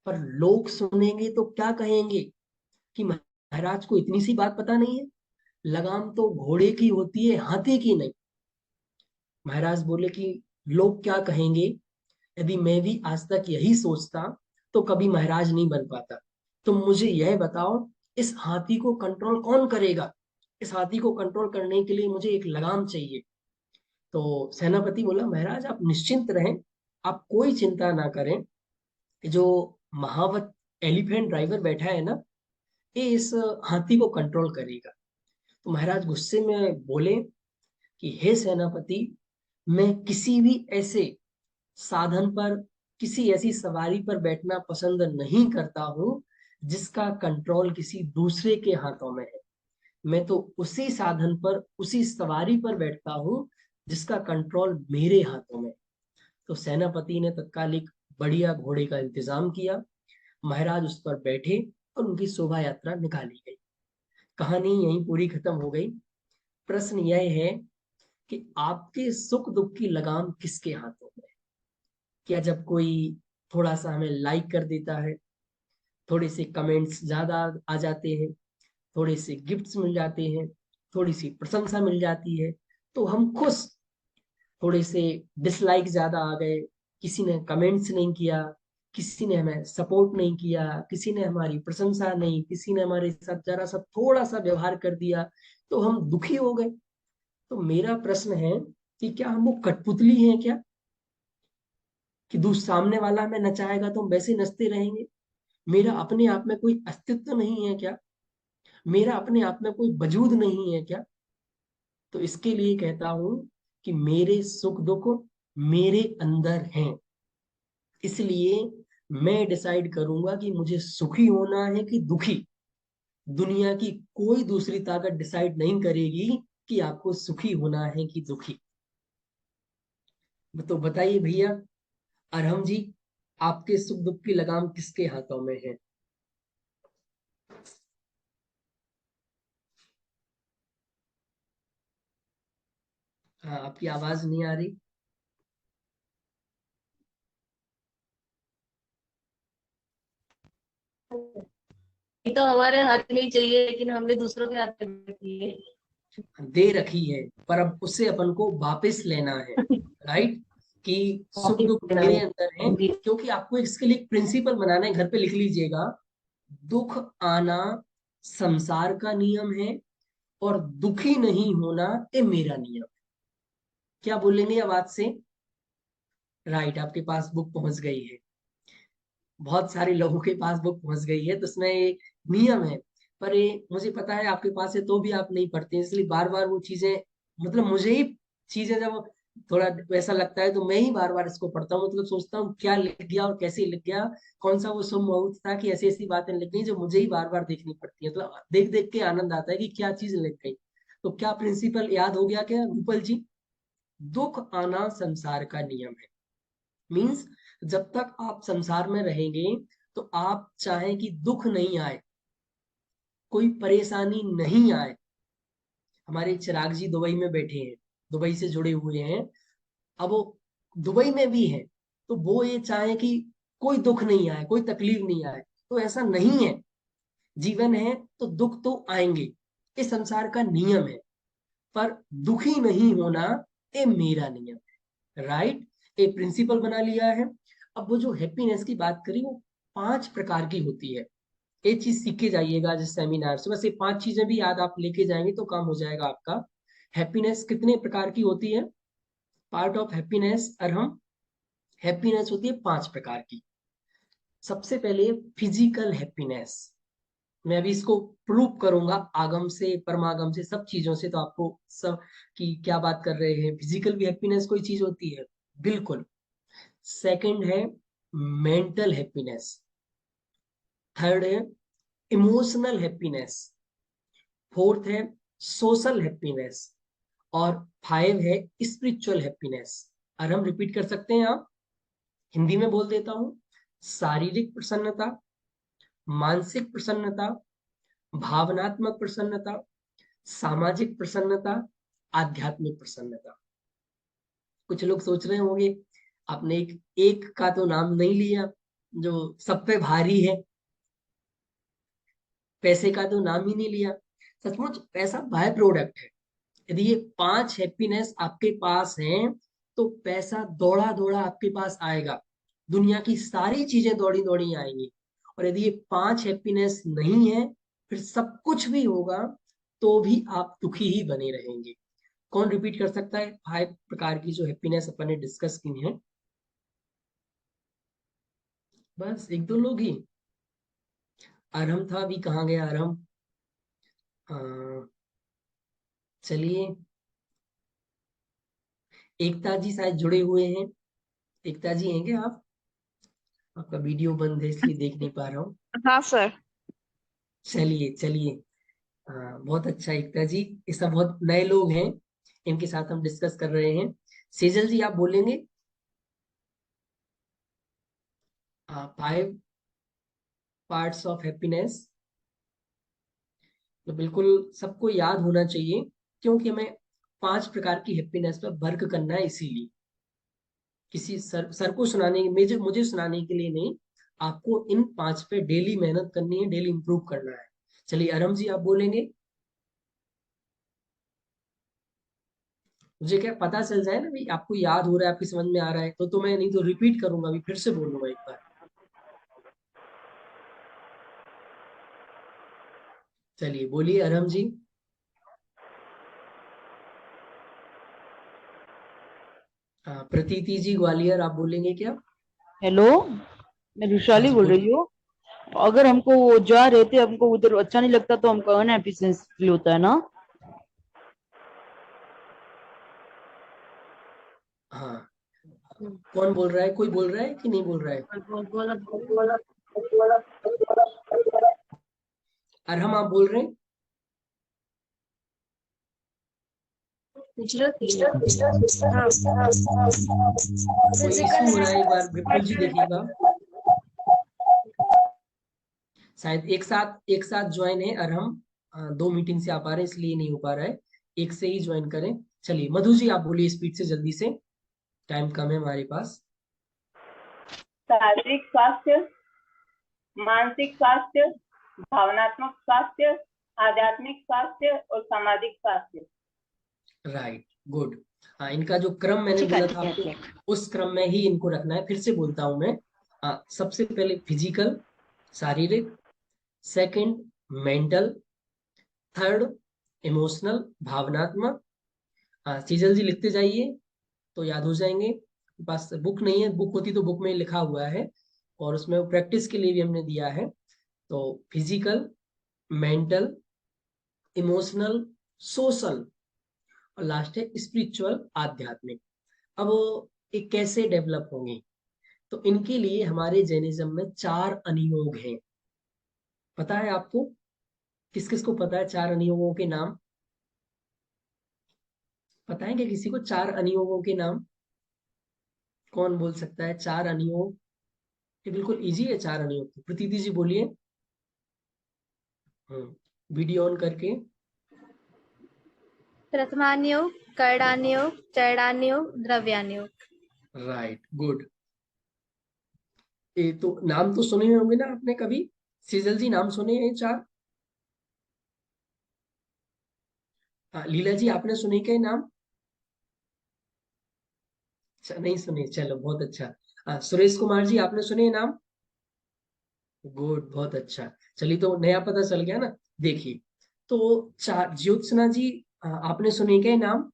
पर लोग सुनेंगे तो क्या कहेंगे कि महाराज को इतनी सी बात पता नहीं है, लगाम तो घोड़े की होती है, हाथी की नहीं। महाराज बोले कि लोग क्या कहेंगे, यदि मैं भी आज तक यही सोचता तो कभी महाराज नहीं बन पाता। तुम मुझे यह बताओ, इस हाथी को कंट्रोल कौन करेगा? इस हाथी को कंट्रोल करने के लिए मुझे एक लगाम चाहिए। तो सेनापति बोला, महाराज आप निश्चिंत रहें, आप कोई चिंता ना करें, जो महावत एलिफेंट ड्राइवर बैठा है ना, ये इस हाथी को कंट्रोल करेगा। तो महाराज गुस्से में बोले कि हे सेनापति, मैं किसी भी ऐसे साधन पर, किसी ऐसी सवारी पर बैठना पसंद नहीं करता हूं जिसका कंट्रोल किसी दूसरे के हाथों में है। मैं तो उसी साधन पर, उसी सवारी पर बैठता हूं जिसका कंट्रोल मेरे हाथों में। तो सेनापति ने तत्काल एक बढ़िया घोड़े का इंतजाम किया, महाराज उस पर बैठे और उनकी शोभा यात्रा निकाली गई। कहानी यहीं पूरी खत्म हो गई। प्रश्न यह है कि आपके सुख दुख की लगाम किसके हाथों में है? क्या जब कोई थोड़ा सा हमें लाइक कर देता है, थोड़े से कमेंट्स ज्यादा आ जाते हैं, थोड़े से गिफ्ट्स मिल जाते हैं, थोड़ी सी प्रशंसा मिल जाती है तो हम खुश, थोड़े से डिसलाइक ज्यादा आ गए, किसी ने कमेंट्स नहीं किया, किसी ने हमें सपोर्ट नहीं किया, किसी ने हमारी प्रशंसा नहीं, किसी ने हमारे साथ जरा सा थोड़ा सा व्यवहार कर दिया, तो हम दुखी हो गए। तो मेरा प्रश्न है कि क्या हम वो कठपुतली हैं क्या, कि दूसरा सामने वाला हमें नचाएगा तो हम वैसे नचते रहेंगे? मेरा अपने आप में कोई अस्तित्व नहीं है क्या? मेरा अपने आप में कोई वजूद नहीं है क्या? तो इसके लिए कहता हूं कि मेरे सुख दुख मेरे अंदर हैं, इसलिए मैं डिसाइड करूंगा कि मुझे सुखी होना है कि दुखी। दुनिया की कोई दूसरी ताकत डिसाइड नहीं करेगी कि आपको सुखी होना है कि दुखी। तो बताइए भैया अरहम जी, आपके सुख दुख की लगाम किसके हाथों में है? हाँ, आपकी आवाज नहीं आ रही। ये तो हमारे हाथ में ही चाहिए, लेकिन हमने दूसरों के हाथ में रखी है। दे रखी है, पर अब उसे अपन को वापस लेना है, राइट? कि सुख दुख मेरे अंदर है, क्योंकि आपको इसके लिए एक प्रिंसिपल बनाना है, घर पे लिख लीजिएगा। दुख आना संसार का नियम है और दुखी नहीं होना ये मेरा नियम है। क्या बोलेंगे आवाज से? राइट, आपके पास बुक पहुंच गई है, बहुत सारे लोगों के पास बुक पहुंच गई है, तो उसमें ये नियम है। पर ये मुझे पता है आपके पास है तो भी आप नहीं पढ़ते, इसलिए बार बार वो चीजें, मतलब मुझे ही चीजें जब थोड़ा वैसा लगता है तो मैं ही बार बार इसको पढ़ता हूँ, मतलब सोचता हूँ क्या लिख गया और कैसे लिख गया, कौन सा वो शुभ मुहूर्त था कि ऐसी ऐसी बातें लिख गई जो मुझे ही बार बार देखनी पड़ती है। मतलब देख देख के आनंद आता है कि क्या चीज लिख गई। तो क्या प्रिंसिपल याद हो गया क्या गोपाल जी? दुख आना संसार का नियम है। मीन्स जब तक आप संसार में रहेंगे तो आप चाहें कि दुख नहीं आए, कोई परेशानी नहीं आए। हमारे चिराग जी दुबई में बैठे हैं, दुबई से जुड़े हुए हैं, अब वो दुबई में भी है, तो वो ये चाहे कि कोई दुख नहीं आए, कोई तकलीफ नहीं आए। तो ऐसा नहीं है, जीवन है तो दुख तो आएंगे, ये संसार का नियम है। पर दुखी नहीं होना ये मेरा नियम है। राइट, एक प्रिंसिपल बना लिया है। अब वो जो हैप्पीनेस की बात करी वो 5 प्रकार की होती है। एक चीज सीख के जाइएगा जिस सेमिनार से, बस ये 5 चीजें भी याद आप लेके जाएंगे तो काम हो जाएगा आपका। हैप्पीनेस कितने प्रकार की होती है? पार्ट ऑफ हैप्पीनेस, और हम हैप्पीनेस होती है 5 प्रकार की। सबसे पहले फिजिकल हैप्पीनेस, मैं अभी इसको प्रूव करूंगा आगम से परमागम से सब चीजों से, तो आपको सब की क्या बात कर रहे हैं, फिजिकल भी हैप्पीनेस कोई चीज होती है? बिल्कुल। सेकंड है मेंटल हैप्पीनेस। थर्ड है इमोशनल हैप्पीनेस। फोर्थ है सोशल हैप्पीनेस। और 5 है स्पिरिचुअल हैप्पीनेस। और हम रिपीट कर सकते हैं, आप हिंदी में बोल देता हूं। शारीरिक प्रसन्नता, मानसिक प्रसन्नता, भावनात्मक प्रसन्नता, सामाजिक प्रसन्नता, आध्यात्मिक प्रसन्नता। कुछ लोग सोच रहे होंगे आपने एक का तो नाम नहीं लिया जो सब पे भारी है, पैसे का तो नाम ही नहीं लिया। सचमुच पैसा बाय प्रोडक्ट है। यदि ये 5 हैप्पीनेस आपके पास हैं तो पैसा दौड़ा दौड़ा आपके पास आएगा, दुनिया की सारी चीजें दौड़ी दौड़ी आएंगी। और यदि ये 5 हैप्पीनेस नहीं है, फिर सब कुछ भी होगा तो भी आप दुखी ही बने रहेंगे। कौन रिपीट कर सकता है 5 प्रकार की जो हैप्पीनेस अपन ने डिस्कस की है? बस एक दो लोग ही। अरहम था, अभी कहाँ गया अरहम? चलिए, एकता जी शायद जुड़े हुए हैं। एकता जी हैं क्या आप? आपका वीडियो बंद है इसलिए देख नहीं पा रहा हूँ। हाँ सर। चलिए चलिए, बहुत अच्छा एकता जी, ये सब बहुत नए लोग हैं, इनके साथ हम डिस्कस कर रहे हैं। सेजल जी आप बोलेंगे 5 पार्ट्स ऑफ हैप्पीनेस? तो बिल्कुल सबको याद होना चाहिए, क्योंकि हमें 5 प्रकार की हैप्पीनेस पर वर्क करना है, इसीलिए किसी सर को सुनाने, मुझे सुनाने के लिए नहीं, आपको इन 5 पे डेली मेहनत करनी है, डेली इंप्रूव करना है। चलिए अरम जी आप बोलेंगे, मुझे क्या पता चल जाए ना भाई आपको याद हो रहा है, आपकी समझ में आ रहा है, तो मैं नहीं तो रिपीट करूंगा, अभी फिर से बोलूंगा एक बार। चलिए बोलिए अरम जी। प्रतीति जी ग्वालियर आप बोलेंगे क्या? हेलो, मैं हाँ रुशाली जी बोल रही बोलिए। हूँ। अगर हमको वो जा रहे थे, हमको उधर अच्छा नहीं लगता तो हमको अनहैप्पीनेस फील होता है ना? हाँ, कौन बोल रहा है? कोई बोल रहा है कि नहीं बोल रहा है? अरहम आप बोल रहे हैं? कोई इशू हो रहा है, एक बार विपुल जी देखिएगा, शायद एक साथ ज्वाइन है अरहम, 2 मीटिंग से आ पा रहे हैं इसलिए नहीं हो पा रहा है, एक से ही ज्वाइन करें। चलिए मधु जी आप बोलिए स्पीड से, जल्दी से, टाइम कम है हमारे पास। शारीरिक स्वास्थ्य, मानसिक स्वास्थ्य, भावनात्मक स्वास्थ्य, आध्यात्मिक स्वास्थ्य और सामाजिक स्वास्थ्य। Right, good. हाँ, इनका जो क्रम मैंने ठीक बोला है था ठीक है आपको, ठीक है। उस क्रम में ही इनको रखना है। फिर से बोलता हूं मैं। सबसे पहले फिजिकल, शारीरिक। Second, mental. थर्ड, इमोशनल, भावनात्मक। चीजल जी लिखते जाइए तो याद हो जाएंगे। पास बुक नहीं है, बुक होती तो बुक में लिखा हुआ है, और उसमें प्रैक्टिस के लिए भी हमने दिया है। तो फिजिकल, मेंटल, इमोशनल, सोशल, और लास्ट है स्पिरिचुअल, आध्यात्मिक। अब ये कैसे डेवलप होंगे? तो इनके लिए हमारे जैनिज्म में 4 अनुयोग हैं। पता है आपको? किस किस को पता है 4 अनुयोगों के नाम? पता है क्या किसी को 4 अनुयोगों के नाम? कौन बोल सकता है 4 अनुयोग? ये बिल्कुल इजी है 4 अनुयोग तो। प्रतीति जी बोलिए। वीडियो ऑन करके। प्रथमान्योग, करणान्योग, चरणान्योग, द्रव्यान्योग। Right, good. ये तो नाम तो सुने होंगे ना आपने कभी? सीजल जी नाम सुने हैं 4? लीला जी आपने सुने क्या ये नाम? अच्छा, नहीं सुने, चलो बहुत अच्छा। सुरेश कुमार जी आपने सुने ये नाम? गुड, बहुत अच्छा। चलिए, तो नया पता चल गया ना। देखिए, तो चार, ज्योत्सना जी आपने सुने क्या ये नाम?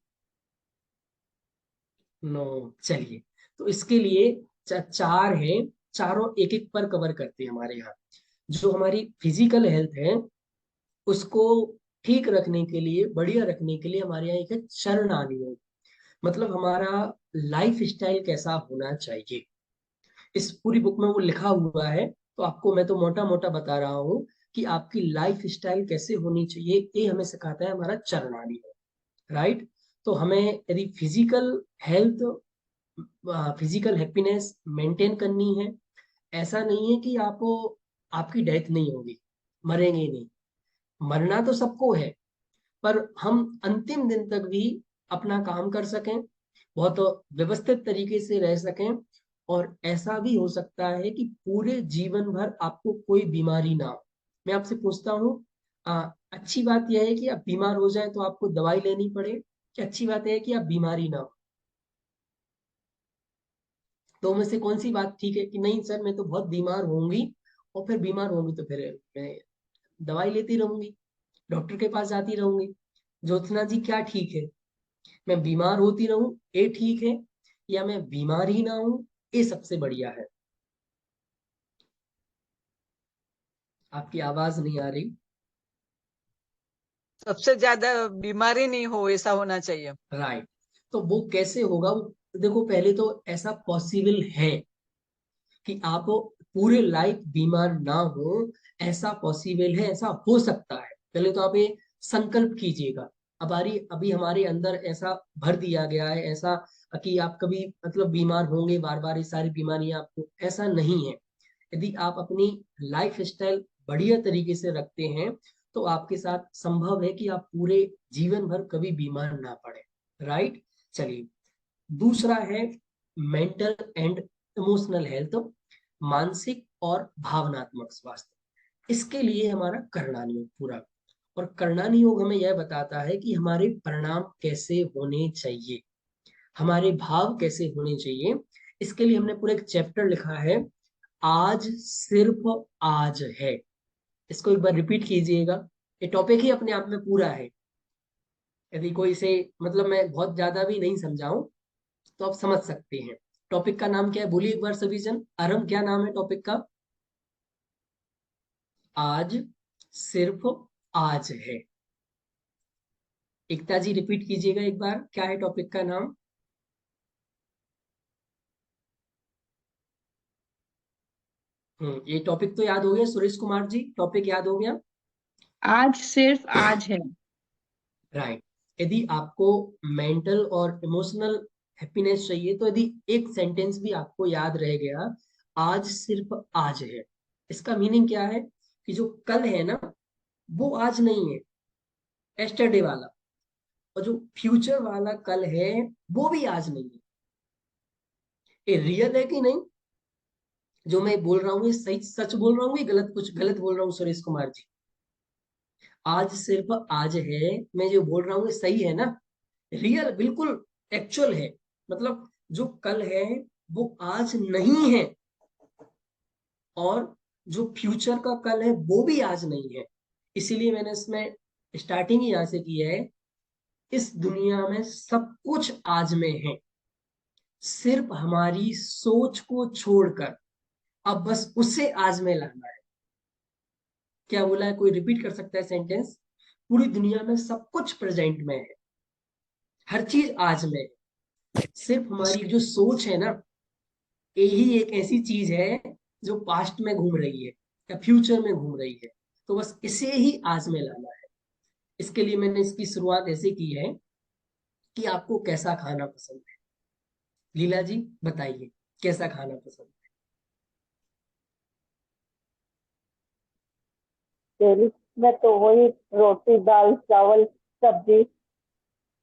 नो। चलिए, तो इसके लिए 4 हैं। चारों एक एक पर कवर करते हैं हमारे यहाँ। जो हमारी फिजिकल हेल्थ है, उसको ठीक रखने के लिए, बढ़िया रखने के लिए हमारे यहाँ एक है चरण योग। मतलब हमारा लाइफ स्टाइल कैसा होना चाहिए, इस पूरी बुक में वो लिखा हुआ है। तो आपको मैं तो मोटा मोटा बता रहा हूँ कि आपकी लाइफ स्टाइल कैसे होनी चाहिए, ये हमें सिखाता है हमारा चरणानी योग। राइट? तो हमें यदि physical health, physical happiness maintain करनी है, ऐसा नहीं है कि आपकी डेथ नहीं होगी, मरेंगे नहीं। मरना तो सबको है, पर हम अंतिम दिन तक भी अपना काम कर सकें, बहुत व्यवस्थित तरीके से रह सकें। और ऐसा भी हो सकता है कि पूरे जीवन भर आपको कोई बीमारी ना हो। मैं आपसे पूछता हूँ, अच्छी बात यह है कि आप बीमार हो जाए तो आपको दवाई लेनी पड़े, कि अच्छी बात यह है कि आप बीमारी ना हो? तो में से कौन सी बात ठीक है कि नहीं सर मैं तो बहुत बीमार होंगी, और फिर बीमार होंगी तो फिर मैं दवाई लेती रहूंगी, डॉक्टर के पास जाती रहूंगी? ज्योत्सना जी क्या ठीक है? मैं बीमार होती रहूं, ये ठीक है, या मैं बीमार ही ना हूं, ये सबसे बढ़िया है? आपकी आवाज नहीं आ रही। सबसे ज्यादा बीमारी नहीं हो ऐसा होना चाहिए। राइट। तो वो कैसे होगा? वो देखो, पहले तो ऐसा पॉसिबल है कि आप पूरे लाइफ बीमार ना हो, ऐसा पॉसिबल है, ऐसा हो सकता है। पहले तो आप ये संकल्प कीजिएगा। अभी हमारे अंदर ऐसा भर दिया गया है, ऐसा कि आप कभी मतलब बीमार होंगे बार बार, ये सारी बीमारियां आपको, ऐसा नहीं है। यदि आप अपनी लाइफ स्टाइल बढ़िया तरीके से रखते हैं, तो आपके साथ संभव है कि आप पूरे जीवन भर कभी बीमार ना पड़े। राइट? चलिए, दूसरा है मेंटल एंड इमोशनल हेल्थ, मानसिक और भावनात्मक स्वास्थ्य। इसके लिए हमारा करणानी योग पूरा, और करणानी योग हमें यह बताता है कि हमारे परिणाम कैसे होने चाहिए, हमारे भाव कैसे होने चाहिए। इसके लिए हमने पूरा एक चैप्टर लिखा है, आज सिर्फ आज है। इसको एक बार रिपीट कीजिएगा। ये टॉपिक ही अपने आप में पूरा है। यदि कोई इसे, मतलब मैं बहुत ज्यादा भी नहीं समझाऊं तो आप समझ सकते हैं। टॉपिक का नाम क्या है बोलिए एक बार सभी जन। आरंभ, क्या नाम है टॉपिक का? आज सिर्फ आज है। एकता जी रिपीट कीजिएगा एक बार, क्या है टॉपिक का नाम? ये टॉपिक तो याद हो गया सुरेश कुमार जी, टॉपिक याद हो गया? आज सिर्फ आज है। राइट। यदि आपको मेंटल और इमोशनल हैप्पीनेस चाहिए, तो यदि एक सेंटेंस भी आपको याद रह गया, आज सिर्फ आज है, इसका मीनिंग क्या है? कि जो कल है ना, वो आज नहीं है, एस्टरडे वाला। और जो फ्यूचर वाला कल है, वो भी आज नहीं है। ये रियल है कि नहीं? जो मैं बोल रहा हूँ ये सही सच बोल रहा हूँ, ये गलत, कुछ गलत बोल रहा हूँ सुरेश कुमार जी? आज सिर्फ आज है, मैं जो बोल रहा हूँ ये सही है ना? रियल, बिल्कुल एक्चुअल है, मतलब जो कल है वो आज नहीं है, और जो फ्यूचर का कल है वो भी आज नहीं है। इसीलिए मैंने इसमें स्टार्टिंग ही यहाँ से की है, इस दुनिया में सब कुछ आज में है, सिर्फ हमारी सोच को छोड़कर अब बस उसे आज में लाना है। क्या बोला है, कोई रिपीट कर सकता है सेंटेंस? पूरी दुनिया में सब कुछ प्रेजेंट में है, हर चीज आज में है, सिर्फ हमारी जो सोच है ना, यही एक ऐसी चीज है जो पास्ट में घूम रही है या फ्यूचर में घूम रही है। तो बस इसे ही आज में लाना है। इसके लिए मैंने इसकी शुरुआत ऐसे की है कि आपको कैसा खाना पसंद है। लीला जी बताइए, कैसा खाना पसंद है? डेली में तो वही रोटी दाल चावल सब्जी,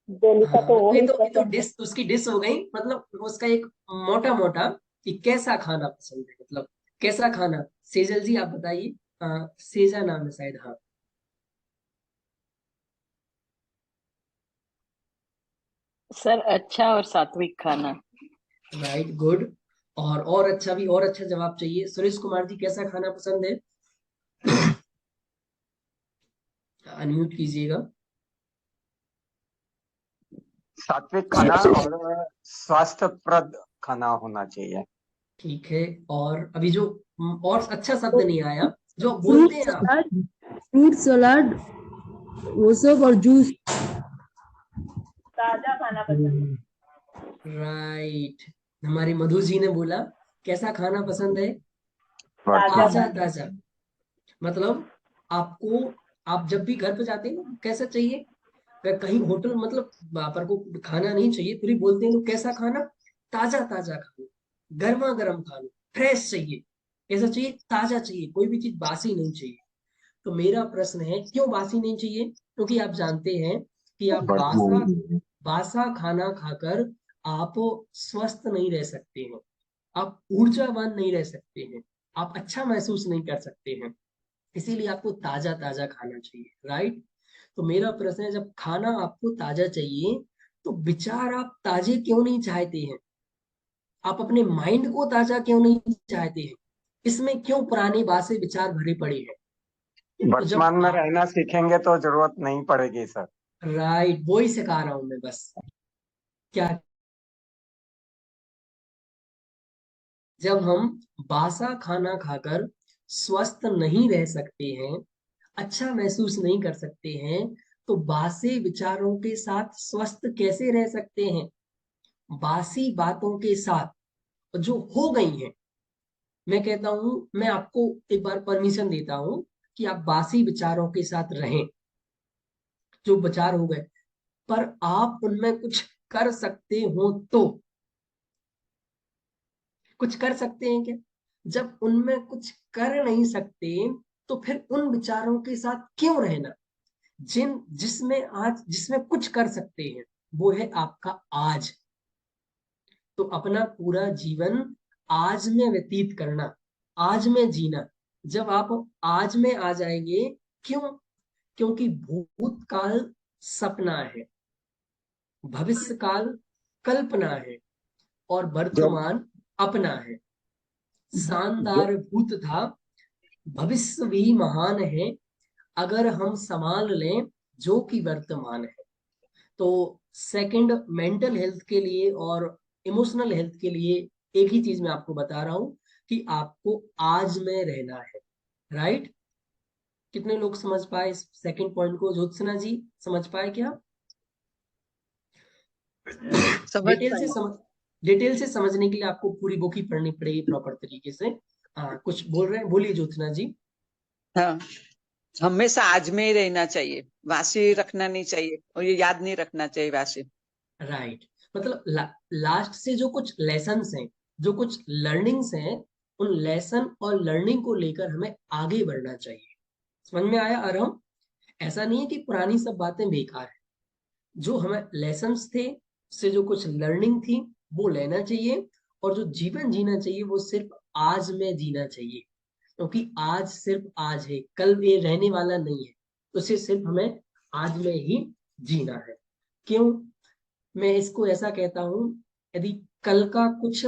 डेली का हाँ, तो मतलब ये वही तो पसंद है। डिश, उसकी डिश हो गई, मतलब उसका एक मोटा मोटा कि कैसा खाना पसंद है, मतलब कैसा खाना। सेजल जी आप बताइए। सेजा नाम है शायद, हाँ। सर अच्छा और सात्विक खाना। Right, good. और अच्छा भी, और अच्छा जवाब चाहिए। सुरेश कुमार जी कैसा खाना पसंद है? अनम्यूट कीजिएगा। सात्विक खाना और स्वास्थ्यप्रद खाना होना चाहिए। ठीक है, और अभी जो और अच्छा शब्द नहीं आया, जो फ्रूट बोलते हैं आप। सलाद, फ्रूट सलाद वो सब, और जूस। ताजा खाना पसंद है। राइट, हमारी मधु जी ने बोला कैसा खाना पसंद है? ताजा ताजा खाना। ताजा। मतलब आपको, आप जब भी घर पे जाते हैं ना, कैसा चाहिए? अगर कहीं होटल, मतलब वहां पर को खाना नहीं चाहिए फिर भी बोलते हैं लोग कैसा खाना? ताजा ताजा खाना, गर्मा गर्म खाना, फ्रेश चाहिए। कैसा चाहिए? ताजा चाहिए, कोई भी चीज बासी नहीं चाहिए। तो मेरा प्रश्न है, क्यों बासी नहीं चाहिए? क्योंकि आप जानते हैं कि आप बासा बासा खाना खाकर आप स्वस्थ नहीं रह सकते हैं, आप ऊर्जावान नहीं रह सकते हैं, आप अच्छा महसूस नहीं कर सकते हैं। इसीलिए आपको ताजा ताजा खाना चाहिए, राइट? तो मेरा प्रश्न है, जब खाना आपको ताजा चाहिए तो विचार आप ताजे क्यों नहीं चाहते हैं? आप अपने माइंड को ताजा क्यों नहीं चाहते हैं? इसमें क्यों पुरानी बातें विचार भरे पड़े हैं? तो वर्तमान जब में आप, रहना सीखेंगे तो जरूरत नहीं पड़ेगी सर। राइट, वो ही सिखा रहा हूं मैं बस। क्या, जब हम बासा खाना खाकर स्वस्थ नहीं रह सकते हैं, अच्छा महसूस नहीं कर सकते हैं, तो बासी विचारों के साथ स्वस्थ कैसे रह सकते हैं? बासी बातों के साथ जो हो गई हैं, मैं कहता हूं, मैं आपको एक बार परमिशन देता हूं कि आप बासी विचारों के साथ रहें, जो विचार हो गए, पर आप उनमें कुछ कर सकते हो तो। कुछ कर सकते हैं क्या? जब उनमें कुछ कर नहीं सकते तो फिर उन विचारों के साथ क्यों रहना? जिसमें कुछ कर सकते हैं, वो है आपका आज। तो अपना पूरा जीवन आज में व्यतीत करना, आज में जीना। जब आप आज में आ जाएंगे, क्यों? क्योंकि भूतकाल सपना है, भविष्य काल कल्पना है, और जब वर्तमान अपना है। जो शानदार भूत था, भविष्य भी महान है, अगर हम संभाल लें जो कि वर्तमान है। तो सेकंड, मेंटल हेल्थ के लिए और इमोशनल हेल्थ के लिए एक ही चीज मैं आपको बता रहा हूं कि आपको आज में रहना है, राइट? कितने लोग समझ पाए इस सेकंड पॉइंट को? ज्योत्सना जी समझ पाए क्या? समझ डिटेल से पाए। समझ डिटेल से समझने के लिए आपको पूरी बुक ही पढ़नी पड़ेगी प्रॉपर तरीके से। कुछ बोल रहे हैं, बोलिए ज्योत्सना जी। हाँ, हमेशा आज में ही रहना चाहिए, वासी रखना नहीं चाहिए, और ये याद नहीं रखना चाहिए वासी। राइट, मतलब लास्ट से जो कुछ लेसन्स हैं, जो कुछ लर्निंग्स हैं, उन लेसन और लर्निंग को लेकर हमें आगे बढ़ना चाहिए। समझ में आया? और हम, ऐसा नहीं है कि पुरानी सब बातें बेकार है, जो हमें लेसन्स थे, उससे जो कुछ लर्निंग थी, वो लेना चाहिए। और जो जीवन जीना चाहिए वो सिर्फ आज में जीना चाहिए, क्योंकि आज सिर्फ आज है, कल ये रहने वाला नहीं है। तो सिर्फ हमें आज में ही जीना है। क्यों? मैं इसको ऐसा कहता हूँ, यदि कल का कुछ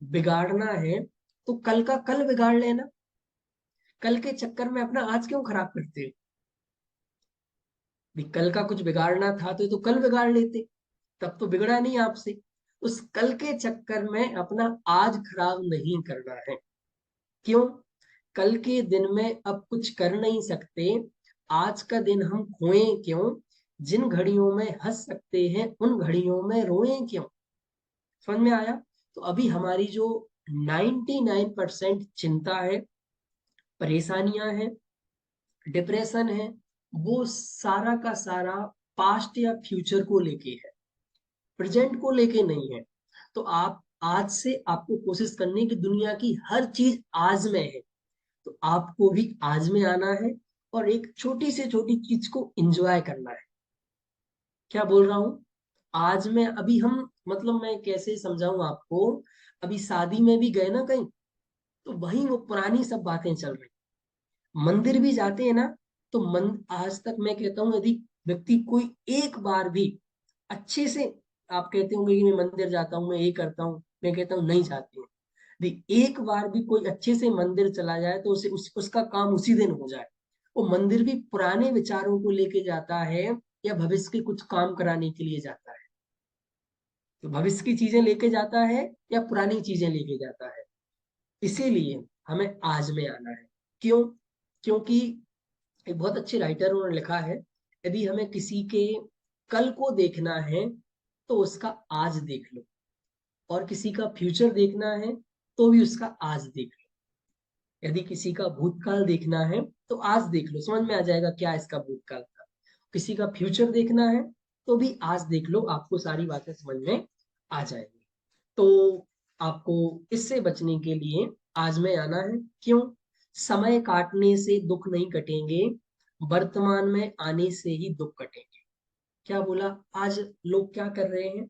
बिगाड़ना है तो कल का कल बिगाड़ लेना। कल के चक्कर में अपना आज क्यों खराब करते हो? भी कल का कुछ बिगाड़ना था तो कल बिगाड़ लेते, तब तो बिगड़ा नहीं आपसे। उस कल के चक्कर में अपना आज खराब नहीं करना है। क्यों? कल के दिन में अब कुछ कर नहीं सकते, आज का दिन हम खोएं क्यों? जिन घड़ियों में हंस सकते हैं उन घड़ियों में रोएं क्यों? समझ में आया? तो अभी हमारी जो 99% चिंता है, परेशानियां हैं, डिप्रेशन है, वो सारा का सारा पास्ट या फ्यूचर को लेके है, प्रेजेंट को लेके नहीं है। तो आप आज से आपको कोशिश करनी कि दुनिया की हर चीज आज में है, तो आपको भी आज में आना है और एक छोटी से छोटी चीज को एंजॉय करना है। क्या बोल रहा हूं? आज में अभी हम, मतलब मैं कैसे समझाऊं आपको, अभी शादी में भी गए ना कहीं, तो वहीं वो पुरानी सब बातें चल रही। मंदिर भी जाते हैं ना, तो आज तक मैं कहता हूँ, यदि व्यक्ति कोई एक बार भी अच्छे से, आप कहते होंगे कि मैं मंदिर जाता हूँ, मैं ये करता हूँ, मैं कहता हूँ नहीं जाते हैं। यदि एक बार भी कोई अच्छे से मंदिर चला जाए तो उसे उसका काम उसी दिन हो जाए। वो मंदिर भी पुराने विचारों को लेके जाता है या भविष्य के कुछ काम कराने के लिए जाता है? तो भविष्य की चीजें लेके जाता है या पुरानी चीजें लेके जाता है? इसीलिए हमें आज में आना है। क्यों? क्योंकि एक बहुत अच्छे राइटर उन्होंने लिखा है, यदि हमें किसी के कल को देखना है तो उसका आज देख लो, और किसी का फ्यूचर देखना है तो भी उसका आज देख लो। यदि किसी का भूतकाल देखना है तो आज देख लो, समझ में आ जाएगा क्या इसका भूतकाल था। किसी का फ्यूचर देखना है तो भी आज देख लो, आपको सारी बातें समझ में आ जाएंगी। तो आपको इससे बचने के लिए आज में आना है। क्यों? समय काटने से दुख नहीं कटेंगे, वर्तमान में आने से ही दुख कटेंगे। क्या बोला? आज लोग क्या कर रहे हैं?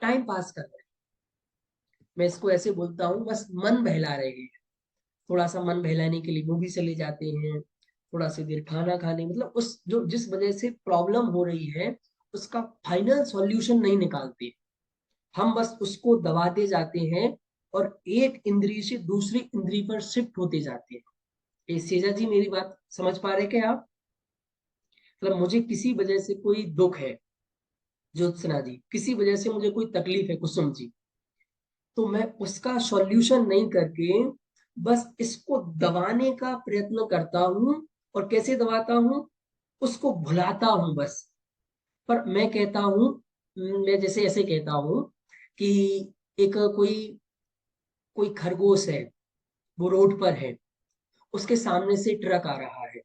टाइम पास कर रहे हैं। मैं इसको ऐसे बोलता हूँ, बस मन बहला रहे हैं। थोड़ा सा मन बहलाने के लिए मूवी चले जाते हैं, थोड़ा सी देर खाना खाने, मतलब उस जो जिस वजह से प्रॉब्लम हो रही है उसका फाइनल सॉल्यूशन नहीं निकालते। हम बस उसको दबाते जाते हैं और एक इंद्री से दूसरी इंद्री पर शिफ्ट होते जाते हैं। ये सेजा जी मेरी बात समझ पा रहे क्या आप? मतलब मुझे किसी वजह से कोई दुख है, ज्योत्सना जी, किसी वजह से मुझे कोई तकलीफ है, कुसुम जी, तो मैं उसका सॉल्यूशन नहीं करके बस इसको दबाने का प्रयत्न करता हूं। और कैसे दबाता हूं? उसको भुलाता हूं बस। पर मैं कहता हूं, मैं जैसे ऐसे कहता हूं कि एक कोई कोई खरगोश है, वो रोड पर है, उसके सामने से ट्रक आ रहा है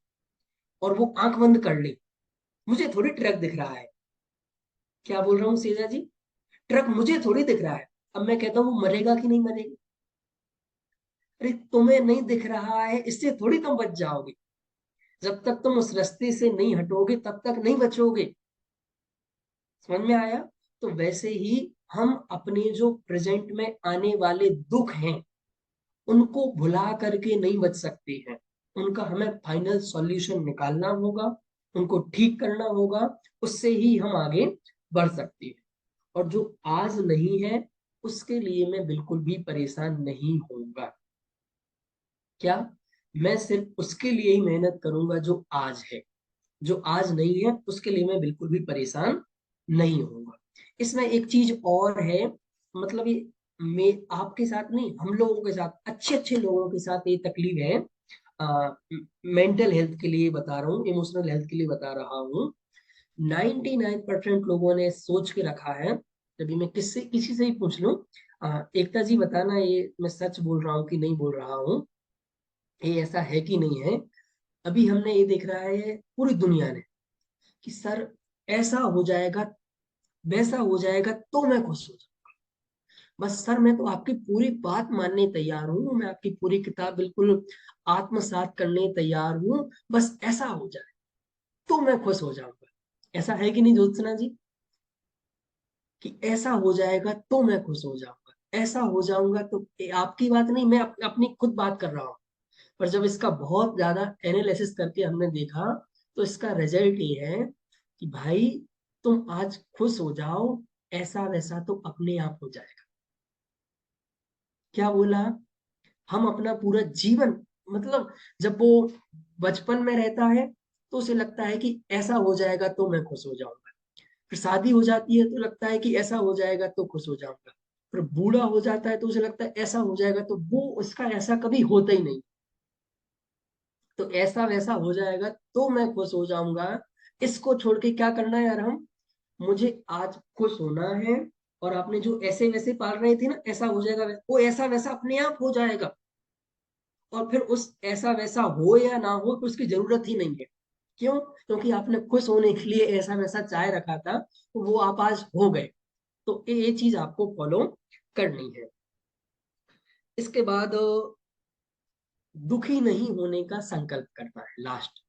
और वो आंख बंद कर ले, मुझे थोड़ी ट्रक दिख रहा है। क्या बोल रहा हूँ सेजा जी? ट्रक मुझे थोड़ी दिख रहा है। अब मैं कहता हूँ वो मरेगा कि नहीं मरेगा? अरे तुम्हें नहीं दिख रहा है इससे थोड़ी तुम बच जाओगे। जब तक तुम उस रास्ते से नहीं हटोगे तब तक नहीं बचोगे। समझ में आया? तो वैसे ही हम अपने जो प्रेजेंट में आने वाले दुख हैं उनको भुला करके नहीं बच सकते हैं। उनका हमें फाइनल सॉल्यूशन निकालना होगा, उनको ठीक करना होगा, उससे ही हम आगे बढ़ सकते हैं। और जो आज नहीं है उसके लिए मैं बिल्कुल भी परेशान नहीं होऊंगा। क्या? मैं सिर्फ उसके लिए ही मेहनत करूंगा जो आज है। जो आज नहीं है उसके लिए मैं बिल्कुल भी परेशान नहीं होऊंगा। इसमें एक चीज और है, मतलब ये मैं आपके साथ नहीं, हम लोगों के साथ, अच्छे अच्छे लोगों के साथ ये तकलीफ है। मेंटल हेल्थ के लिए बता रहा हूँ, इमोशनल हेल्थ के लिए बता रहा हूँ। 99% लोगों ने सोच के रखा है, जब मैं किसी से ही पूछ लूं, एकता जी बताना ये मैं सच बोल रहा हूँ कि नहीं बोल रहा हूँ, ये ऐसा है कि नहीं है। अभी हमने ये देख रहा है पूरी दुनिया ने कि सर ऐसा हो जाएगा, वैसा हो जाएगा तो मैं खुश हो जाऊंगा। बस सर मैं तो आपकी पूरी बात मानने तैयार हूँ, मैं आपकी पूरी किताब बिल्कुल आत्मसात करने तैयार हूँ, बस ऐसा हो जाए तो मैं खुश हो जाऊंगा। ऐसा है कि नहीं ज्योत्सना जी? कि ऐसा हो जाएगा तो मैं खुश हो जाऊंगा, ऐसा हो जाऊंगा तो, आपकी बात नहीं, मैं अपनी खुद बात कर रहा हूँ। पर जब इसका बहुत ज्यादा एनालिसिस करके हमने देखा तो इसका रिजल्ट ये है कि भाई तुम आज खुश हो जाओ, ऐसा वैसा तो अपने आप हो जाएगा। क्या बोला? हम अपना पूरा जीवन, मतलब जब वो बचपन में रहता है तो उसे लगता है कि ऐसा हो जाएगा तो मैं खुश हो जाऊंगा, फिर शादी हो जाती है तो लगता है कि ऐसा हो जाएगा तो खुश हो जाऊंगा, फिर बूढ़ा हो जाता है तो उसे लगता है ऐसा हो जाएगा, तो वो उसका ऐसा कभी होता ही नहीं। तो ऐसा वैसा हो जाएगा तो मैं खुश हो जाऊंगा, इसको छोड़ के क्या करना है यार हम, मुझे आज खुश होना है। और आपने जो ऐसे वैसे पाल रहे थे ना, ऐसा हो जाएगा वो ऐसा वैसा अपने आप हो जाएगा, और फिर उस ऐसा वैसा हो या ना हो उसकी जरूरत ही नहीं है। क्यों? क्योंकि आपने खुश होने के लिए ऐसा वैसा चाह रखा था, तो वो आप आज हो गए। तो ये चीज आपको फॉलो करनी है। इसके बाद दुखी नहीं होने का संकल्प करना है, लास्ट।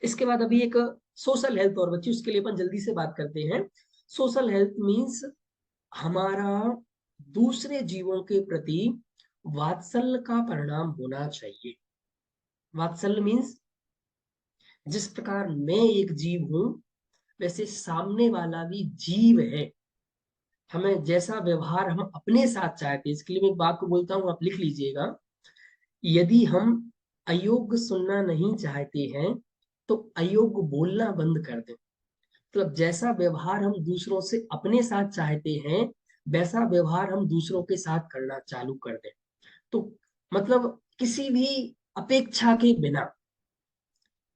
इसके बाद अभी एक सोशल हेल्थ और बच्ची, उसके लिए अपन जल्दी से बात करते हैं। सोशल हेल्थ मीन्स हमारा दूसरे जीवों के प्रति वात्सल्य का परिणाम होना चाहिए। वात्सल्य मीन्स जिस प्रकार मैं एक जीव हूं, वैसे सामने वाला भी जीव है। हमें जैसा व्यवहार हम अपने साथ चाहते हैं, इसके लिए मैं एक बात को बोलता हूं, आप लिख लीजिएगा। यदि हम अयोग्य सुनना नहीं चाहते हैं तो अयोग्य बोलना बंद कर दें। मतलब जैसा व्यवहार हम दूसरों से अपने साथ चाहते हैं, वैसा व्यवहार हम दूसरों के साथ करना चालू कर दें। तो मतलब किसी भी अपेक्षा के बिना,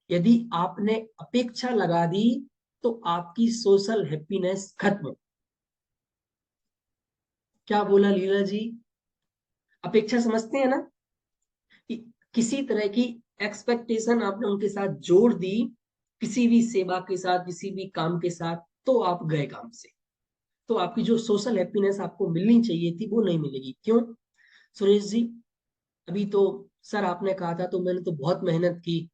यदि आपने अपेक्षा लगा दी तो आपकी सोशल हैप्पीनेस खत्म। क्या बोला लीला जी? अपेक्षा समझते हैं ना, कि किसी तरह की एक्सपेक्टेशन आपने उनके साथ जोड़ दी, किसी भी सेवा के साथ, किसी भी काम के साथ, तो आप गए काम से। तो आपकी जो सोशल हैप्पीनेस आपको मिलनी चाहिए थी वो नहीं मिलेगी। क्यों सुरेश जी? अभी तो सर आपने कहा था तो मैंने तो बहुत मेहनत की,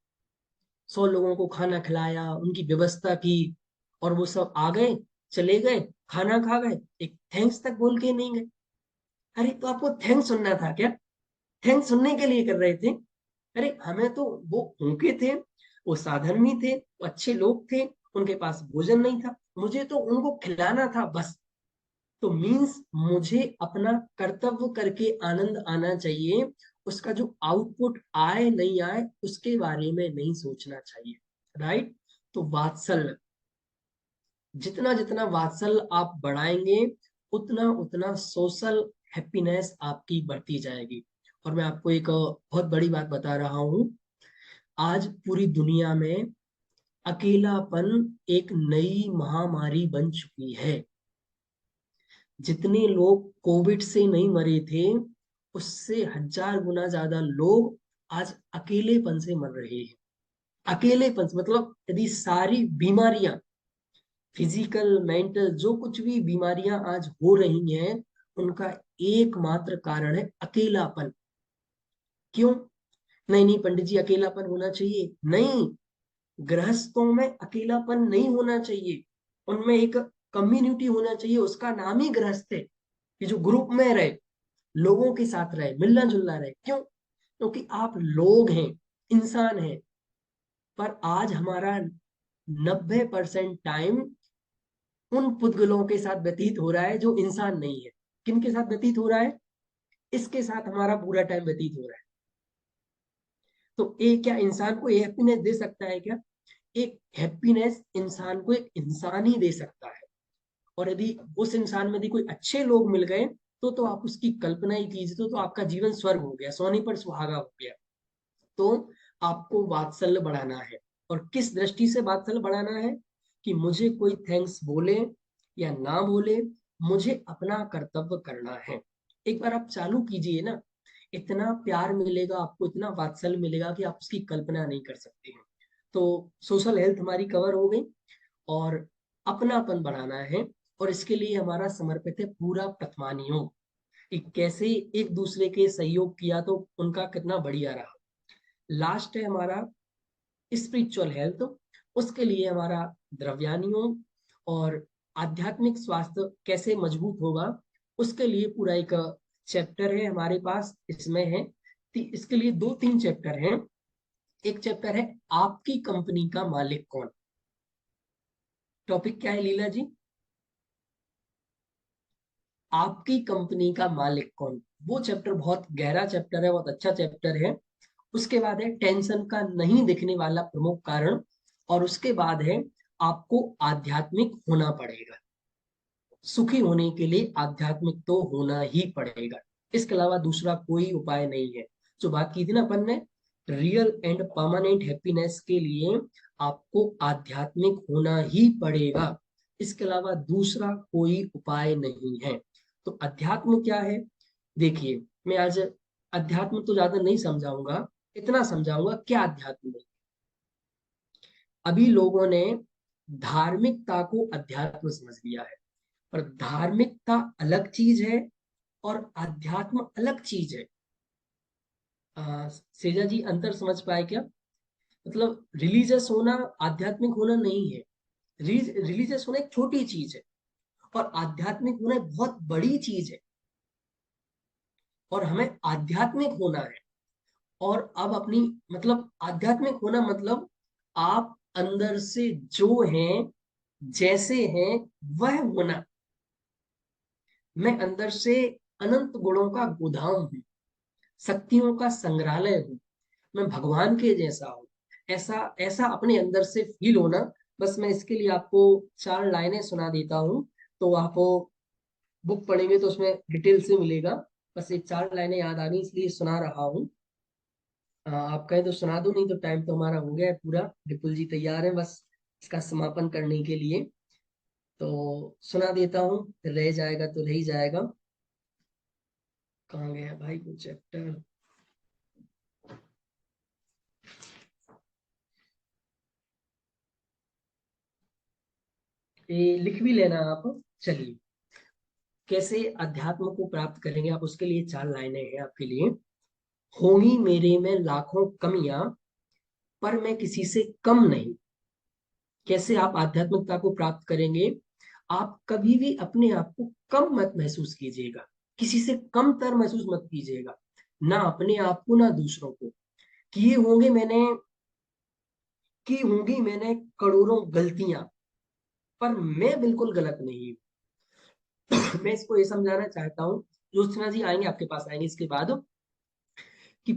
100 लोगों को खाना खिलाया, उनकी व्यवस्था की, और वो सब आ गए, चले गए, खाना खा गए, एक थैंक्स तक बोल के नहीं गए। अरे तो आपको थैंक्स सुनना था क्या? थैंक्स सुनने के लिए कर रहे थे? अरे हमें तो वो भूखे थे, वो साधर्मी थे, वो अच्छे लोग थे, उनके पास भोजन नहीं था, मुझे तो उनको खिलाना था बस। तो मीन्स मुझे अपना कर्तव्य करके आनंद आना चाहिए, उसका जो आउटपुट आए नहीं आए उसके बारे में नहीं सोचना चाहिए। राइट? तो वात्सल्य, जितना जितना वात्सल्य आप बढ़ाएंगे, उतना उतना सोशल हैप्पीनेस आपकी बढ़ती जाएगी। और मैं आपको एक बहुत बड़ी बात बता रहा हूं, आज पूरी दुनिया में अकेलापन एक नई महामारी बन चुकी है। जितने लोग कोविड से नहीं मरे थे, उससे 1000 गुना ज्यादा लोग आज अकेलेपन से मर रहे हैं। अकेलेपन से मतलब यदि सारी बीमारियां, फिजिकल मेंटल जो कुछ भी बीमारियां आज हो रही हैं, उनका एकमात्र कारण है अकेलापन। क्यों? नहीं नहीं पंडित जी, अकेलापन होना चाहिए नहीं। गृहस्थों में अकेलापन नहीं होना चाहिए, उनमें एक कम्युनिटी होना चाहिए, उसका नाम ही गृहस्थ है। कि जो ग्रुप में रहे, लोगों के साथ रहे, मिलना जुलना रहे। क्यों? क्योंकि आप लोग हैं, इंसान हैं। पर आज हमारा 90% टाइम उन पुद्गलों के साथ व्यतीत हो रहा है जो इंसान नहीं है। किन के साथ व्यतीत हो रहा है? इसके साथ हमारा पूरा टाइम व्यतीत हो रहा है। तो ये क्या इंसान को हैप्पीनेस दे सकता है क्या? एक हैप्पीनेस इंसान को एक इंसान ही दे सकता है। और यदि उस इंसान में यदि कोई अच्छे लोग मिल गए, तो आप उसकी कल्पना ही कीजिए, तो आपका जीवन स्वर्ग हो गया, सोने पर सुहागा हो गया। तो आपको वात्सल्य बढ़ाना है। और किस दृष्टि से वात्सल्य बढ़ाना है? कि मुझे कोई थैंक्स बोले या ना बोले, मुझे अपना कर्तव्य करना है। एक बार आप चालू कीजिए ना, इतना प्यार मिलेगा आपको, इतना वात्सल्य मिलेगा कि आप उसकी कल्पना नहीं कर सकते हैं। तो सोशल हेल्थ हमारी कवर हो गई, और अपनापन बढ़ाना है, और इसके लिए हमारा समर्पित है पूरा प्रथमानियोग, कि कैसे एक दूसरे के सहयोग किया तो उनका कितना बढ़िया रहा। लास्ट है हमारा स्पिरिचुअल हेल्थ, उसके लिए हमारा द्रव्यानियोग और आध्यात्मिक स्वास्थ्य कैसे मजबूत होगा, उसके लिए पूरा एक चैप्टर है हमारे पास, इसमें है। इसके लिए 2-3 चैप्टर हैं। एक चैप्टर है आपकी कंपनी का मालिक कौन। टॉपिक क्या है लीला जी? आपकी कंपनी का मालिक कौन? वो चैप्टर बहुत गहरा चैप्टर है, बहुत अच्छा चैप्टर है। उसके बाद है टेंशन का नहीं दिखने वाला प्रमुख कारण, और उसके बाद है आपको आध्यात्मिक होना पड़ेगा। सुखी होने के लिए आध्यात्मिक तो होना ही पड़ेगा, इसके अलावा दूसरा कोई उपाय नहीं है। जो बात की थी ना अपन ने, रियल एंड परमानेंट हैप्पीनेस के लिए आपको आध्यात्मिक होना ही पड़ेगा, इसके अलावा दूसरा कोई उपाय नहीं है। तो अध्यात्म क्या है? देखिए, मैं आज अध्यात्म तो ज्यादा नहीं समझाऊंगा, इतना समझाऊंगा क्या अध्यात्म है। अभी लोगों ने धार्मिकता को अध्यात्म समझ लिया है, पर धार्मिकता अलग चीज है और अध्यात्म अलग चीज है। सेजा जी अंतर समझ पाए क्या? मतलब रिलीजियस होना आध्यात्मिक होना नहीं है। रिलीजियस होना एक छोटी चीज है और आध्यात्मिक होना एक बहुत बड़ी चीज है, और हमें आध्यात्मिक होना है। और अब अपनी मतलब आध्यात्मिक होना मतलब आप अंदर से जो हैं, जैसे हैं, वह होना। मैं अंदर से अनंत गुणों का गोदाम हूं, शक्तियों का संग्रहालय हूं, मैं भगवान के जैसा हूं। ऐसा ऐसा अपने अंदर से फील होना। बस मैं इसके लिए आपको 4 लाइनें सुना देता हूं, तो आपको बुक पढ़ेंगे तो उसमें डिटेल से मिलेगा। बस ये 4 लाइनें याद आ गई इसलिए सुना रहा हूँ। आप कहें तो सुना दो, नहीं तो टाइम तो हमारा हो गया है पूरा। विपुल जी तैयार है बस इसका समापन करने के लिए, तो सुना देता हूँ, रह जाएगा तो रह ही जाएगा। कहाँ गया भाई वो चैप्टर? ये लिख भी लेना आप। चलिए, कैसे अध्यात्म को प्राप्त करेंगे आप, उसके लिए 4 लाइनें हैं आपके लिए। होंगी मेरे में लाखों कमियां, पर मैं किसी से कम नहीं। कैसे आप आध्यात्मिकता को प्राप्त करेंगे? आप कभी भी अपने आप को कम मत महसूस कीजिएगा, किसी से कम तर महसूस मत कीजिएगा, ना अपने आप को ना दूसरों को। किए होंगे मैंने की होंगी मैंने करोड़ों गलतियां, पर मैं बिल्कुल गलत नहीं हूं। मैं इसको ये समझाना चाहता हूँ, ज्योत्सना जी आएंगे आपके पास, आएंगे इसके बाद, कि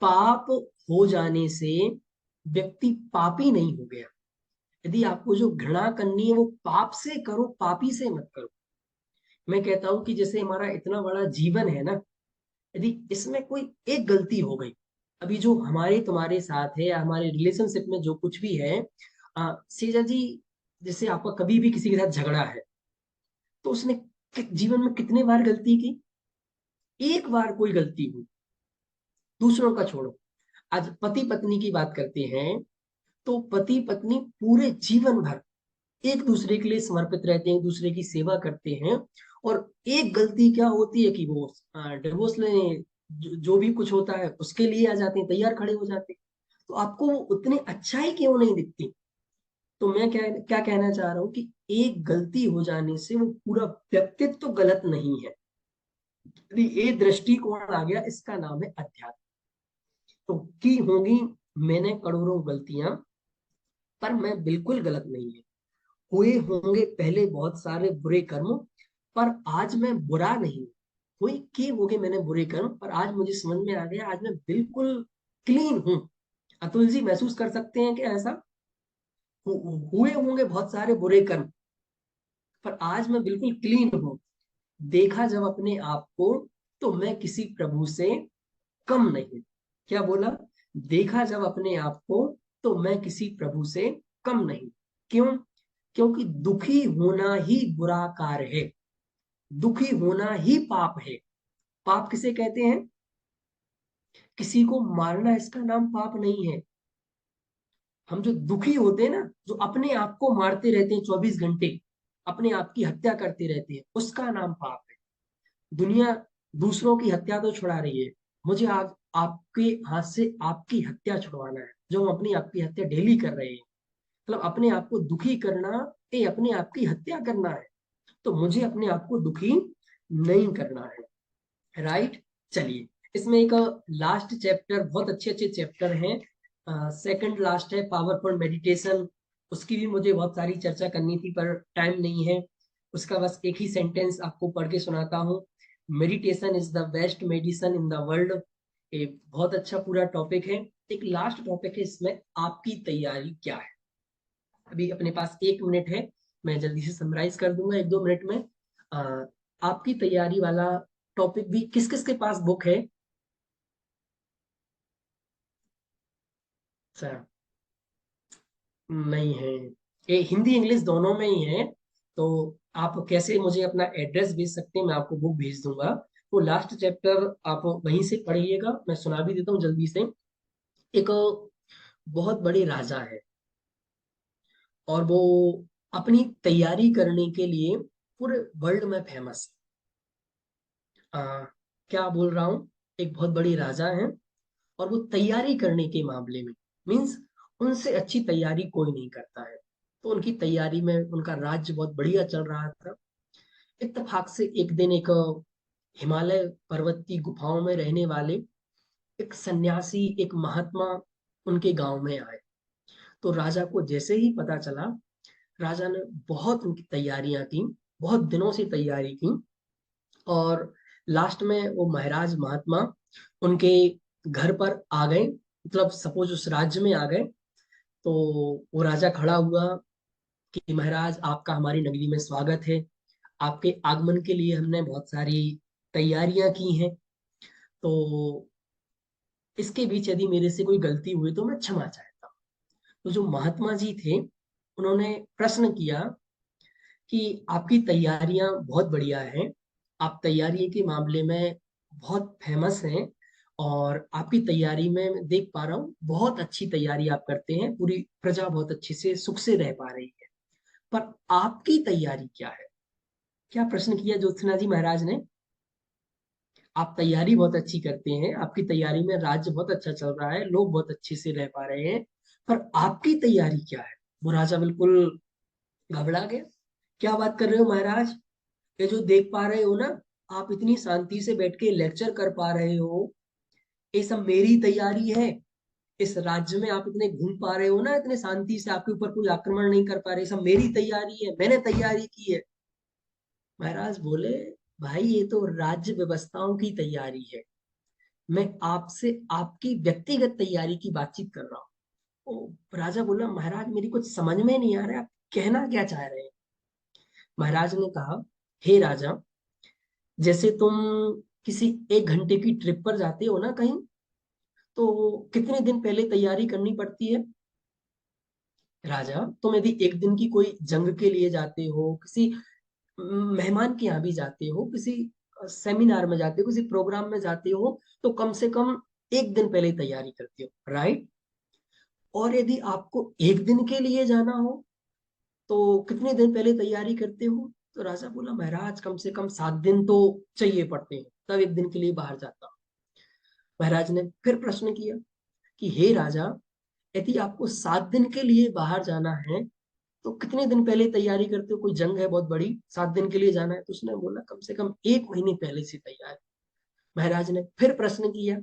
पाप हो जाने से व्यक्ति पापी नहीं हो गया। यदि आपको जो घृणा करनी है वो पाप से करो, पापी से मत करो। मैं कहता हूं कि जैसे हमारा इतना बड़ा जीवन है ना, यदि इसमें कोई एक गलती हो गई, अभी जो हमारे तुम्हारे साथ है या हमारे रिलेशनशिप में जो कुछ भी है, सेजा जी, जैसे आपका कभी भी किसी के साथ झगड़ा है, तो उसने जीवन में कितने बार गलती की? एक बार कोई गलती हुई, दूसरों का छोड़ो। आज पति पत्नी की बात करते हैं, तो पति पत्नी पूरे जीवन भर एक दूसरे के लिए समर्पित रहते हैं, एक दूसरे की सेवा करते हैं, और एक गलती क्या होती है कि वो डिवोर्स लेने, जो भी कुछ होता है उसके लिए आ जाते हैं, तैयार खड़े हो जाते हैं। तो आपको वो उतनी अच्छाई क्यों नहीं दिखती? तो मैं क्या क्या कहना चाह रहा हूँ कि एक गलती हो जाने से वो पूरा व्यक्तित्व तो गलत नहीं है। यदि ये दृष्टिकोण आ गया, इसका नाम है अध्यात्म। तो की होगी मैंने करोड़ों गलतियां, पर मैं बिल्कुल गलत नहीं है। हुए होंगे पहले बहुत सारे बुरे कर्म, पर आज मैं बुरा नहीं हूं। हुई किए होंगे मैंने बुरे कर्म, पर आज मुझे समझ में आ गया, आज मैं बिल्कुल क्लीन हूं। अतुल जी महसूस कर सकते हैं कि ऐसा हुए होंगे बहुत सारे बुरे कर्म, पर आज मैं बिल्कुल क्लीन हूं। देखा जब अपने आप को, तो मैं किसी प्रभु से कम नहीं। क्या बोला? देखा जब अपने आप को, तो मैं किसी प्रभु से कम नहीं। क्यों? क्योंकि दुखी होना ही बुरा कार्य है, दुखी होना ही पाप है। पाप किसे कहते हैं? किसी को मारना इसका नाम पाप नहीं है। हम जो दुखी होते हैं ना, जो अपने आप को मारते रहते हैं 24 घंटे, अपने आप की हत्या करते रहते हैं, उसका नाम पाप है। दुनिया दूसरों की हत्या तो छुड़ा रही है, मुझे आज आपके हाथ से आपकी हत्या छुड़वाना है, जो हम अपनी आपकी हत्या डेली कर रहे हैं। मतलब अपने आप को दुखी करना, ये अपने आप की हत्या करना है। तो मुझे अपने आप को दुखी नहीं करना है। राइट? चलिए, इसमें एक लास्ट चैप्टर, बहुत अच्छे अच्छे चैप्टर हैं। सेकंड लास्ट है पावरफुल मेडिटेशन, उसकी भी मुझे बहुत सारी चर्चा करनी थी पर टाइम नहीं है। उसका बस एक ही सेंटेंस आपको पढ़ के सुनाता हूँ। Meditation is the best medicine in the world. ये बहुत अच्छा पूरा टॉपिक है। एक लास्ट टॉपिक है इसमें, आपकी तैयारी क्या है। अभी अपने पास 1 मिनट है, मैं जल्दी से समराइज कर दूंगा 1-2 मिनट में। आपकी तैयारी वाला टॉपिक भी किस किस के पास बुक है सर? नहीं है। ये हिंदी इंग्लिश दोनों में ही है। तो आप कैसे मुझे अपना एड्रेस भेज सकते हैं, मैं आपको बुक भेज दूंगा। वो लास्ट चैप्टर आप वहीं से पढ़िएगा, मैं सुना भी देता हूँ जल्दी से। एक बहुत बड़े राजा है और वो अपनी तैयारी करने के लिए पूरे वर्ल्ड में फेमस है। क्या बोल रहा हूँ, एक बहुत बड़ी राजा है और वो तैयारी करने के मामले में मीन्स उनसे अच्छी तैयारी कोई नहीं करता है। तो उनकी तैयारी में उनका राज्य बहुत बढ़िया चल रहा था। इत्तेफाक से एक दिन एक हिमालय पर्वत की गुफाओं में रहने वाले एक सन्यासी, एक महात्मा उनके गांव में आए। तो राजा को जैसे ही पता चला, राजा ने बहुत उनकी तैयारियां की, बहुत दिनों से तैयारी की। और लास्ट में वो महाराज महात्मा उनके घर पर आ गए, मतलब सपोज उस राज्य में आ गए। तो वो राजा खड़ा हुआ कि महाराज आपका हमारी नगरी में स्वागत है, आपके आगमन के लिए हमने बहुत सारी तैयारियां की हैं। तो इसके बीच यदि मेरे से कोई गलती हुई तो मैं क्षमा चाहता हूँ। तो जो महात्मा जी थे उन्होंने प्रश्न किया कि आपकी तैयारियां बहुत बढ़िया हैं, आप तैयारी के मामले में बहुत फेमस हैं और आपकी तैयारी में मैं देख पा रहा हूँ बहुत अच्छी तैयारी आप करते हैं, पूरी प्रजा बहुत अच्छे से सुख से रह पा रही है। पर आपकी तैयारी क्या है? क्या प्रश्न किया ज्योत्सना जी महाराज ने। आप तैयारी बहुत अच्छी करते हैं, आपकी तैयारी में राज्य बहुत अच्छा चल रहा है, लोग बहुत अच्छे से रह पा रहे हैं, पर आपकी तैयारी क्या है? वो राजा बिल्कुल घबरा गया। क्या बात कर रहे हो महाराज, ये जो देख पा रहे हो ना, आप इतनी शांति से बैठ के लेक्चर कर पा रहे हो, ये सब मेरी तैयारी है। इस राज्य में आप इतने घूम पा रहे हो ना, इतने शांति से, आपके ऊपर कोई आक्रमण नहीं कर पा रहे, सब मेरी तैयारी है, मैंने तैयारी की है। महाराज बोले, भाई ये तो राज्य व्यवस्थाओं की तैयारी है, मैं आपसे आपकी व्यक्तिगत तैयारी की बातचीत कर रहा हूँ। ओ, राजा बोला, महाराज मेरी कुछ समझ में नहीं आ रहा है, आप कहना क्या चाह रहे हैं? महाराज ने कहा, हे राजा, जैसे तुम किसी 1 घंटे की ट्रिप पर जाते हो ना कहीं, तो कितने दिन पहले तैयारी करनी पड़ती है? राजा, तुम यदि 1 दिन की कोई जंग के लिए जाते हो, किसी मेहमान के यहाँ भी जाते हो, किसी सेमिनार में जाते हो, किसी प्रोग्राम में जाते हो, तो कम से कम 1 दिन पहले तैयारी करते हो, राइट? और यदि आपको 1 दिन के लिए जाना हो तो कितने दिन पहले तैयारी करते हो? तो राजा बोला, महाराज कम से कम 7 दिन तो चाहिए पड़ते हैं, तब 1 दिन के लिए बाहर जाता हूँ। महाराज ने फिर प्रश्न किया कि हे राजा, यदि आपको 7 दिन के लिए बाहर जाना है तो कितने दिन पहले तैयारी करते हो? कोई जंग है बहुत बड़ी, 7 दिन के लिए जाना है। तो उसने बोला, कम से कम 1 महीने पहले से तैयार। महाराज ने फिर प्रश्न किया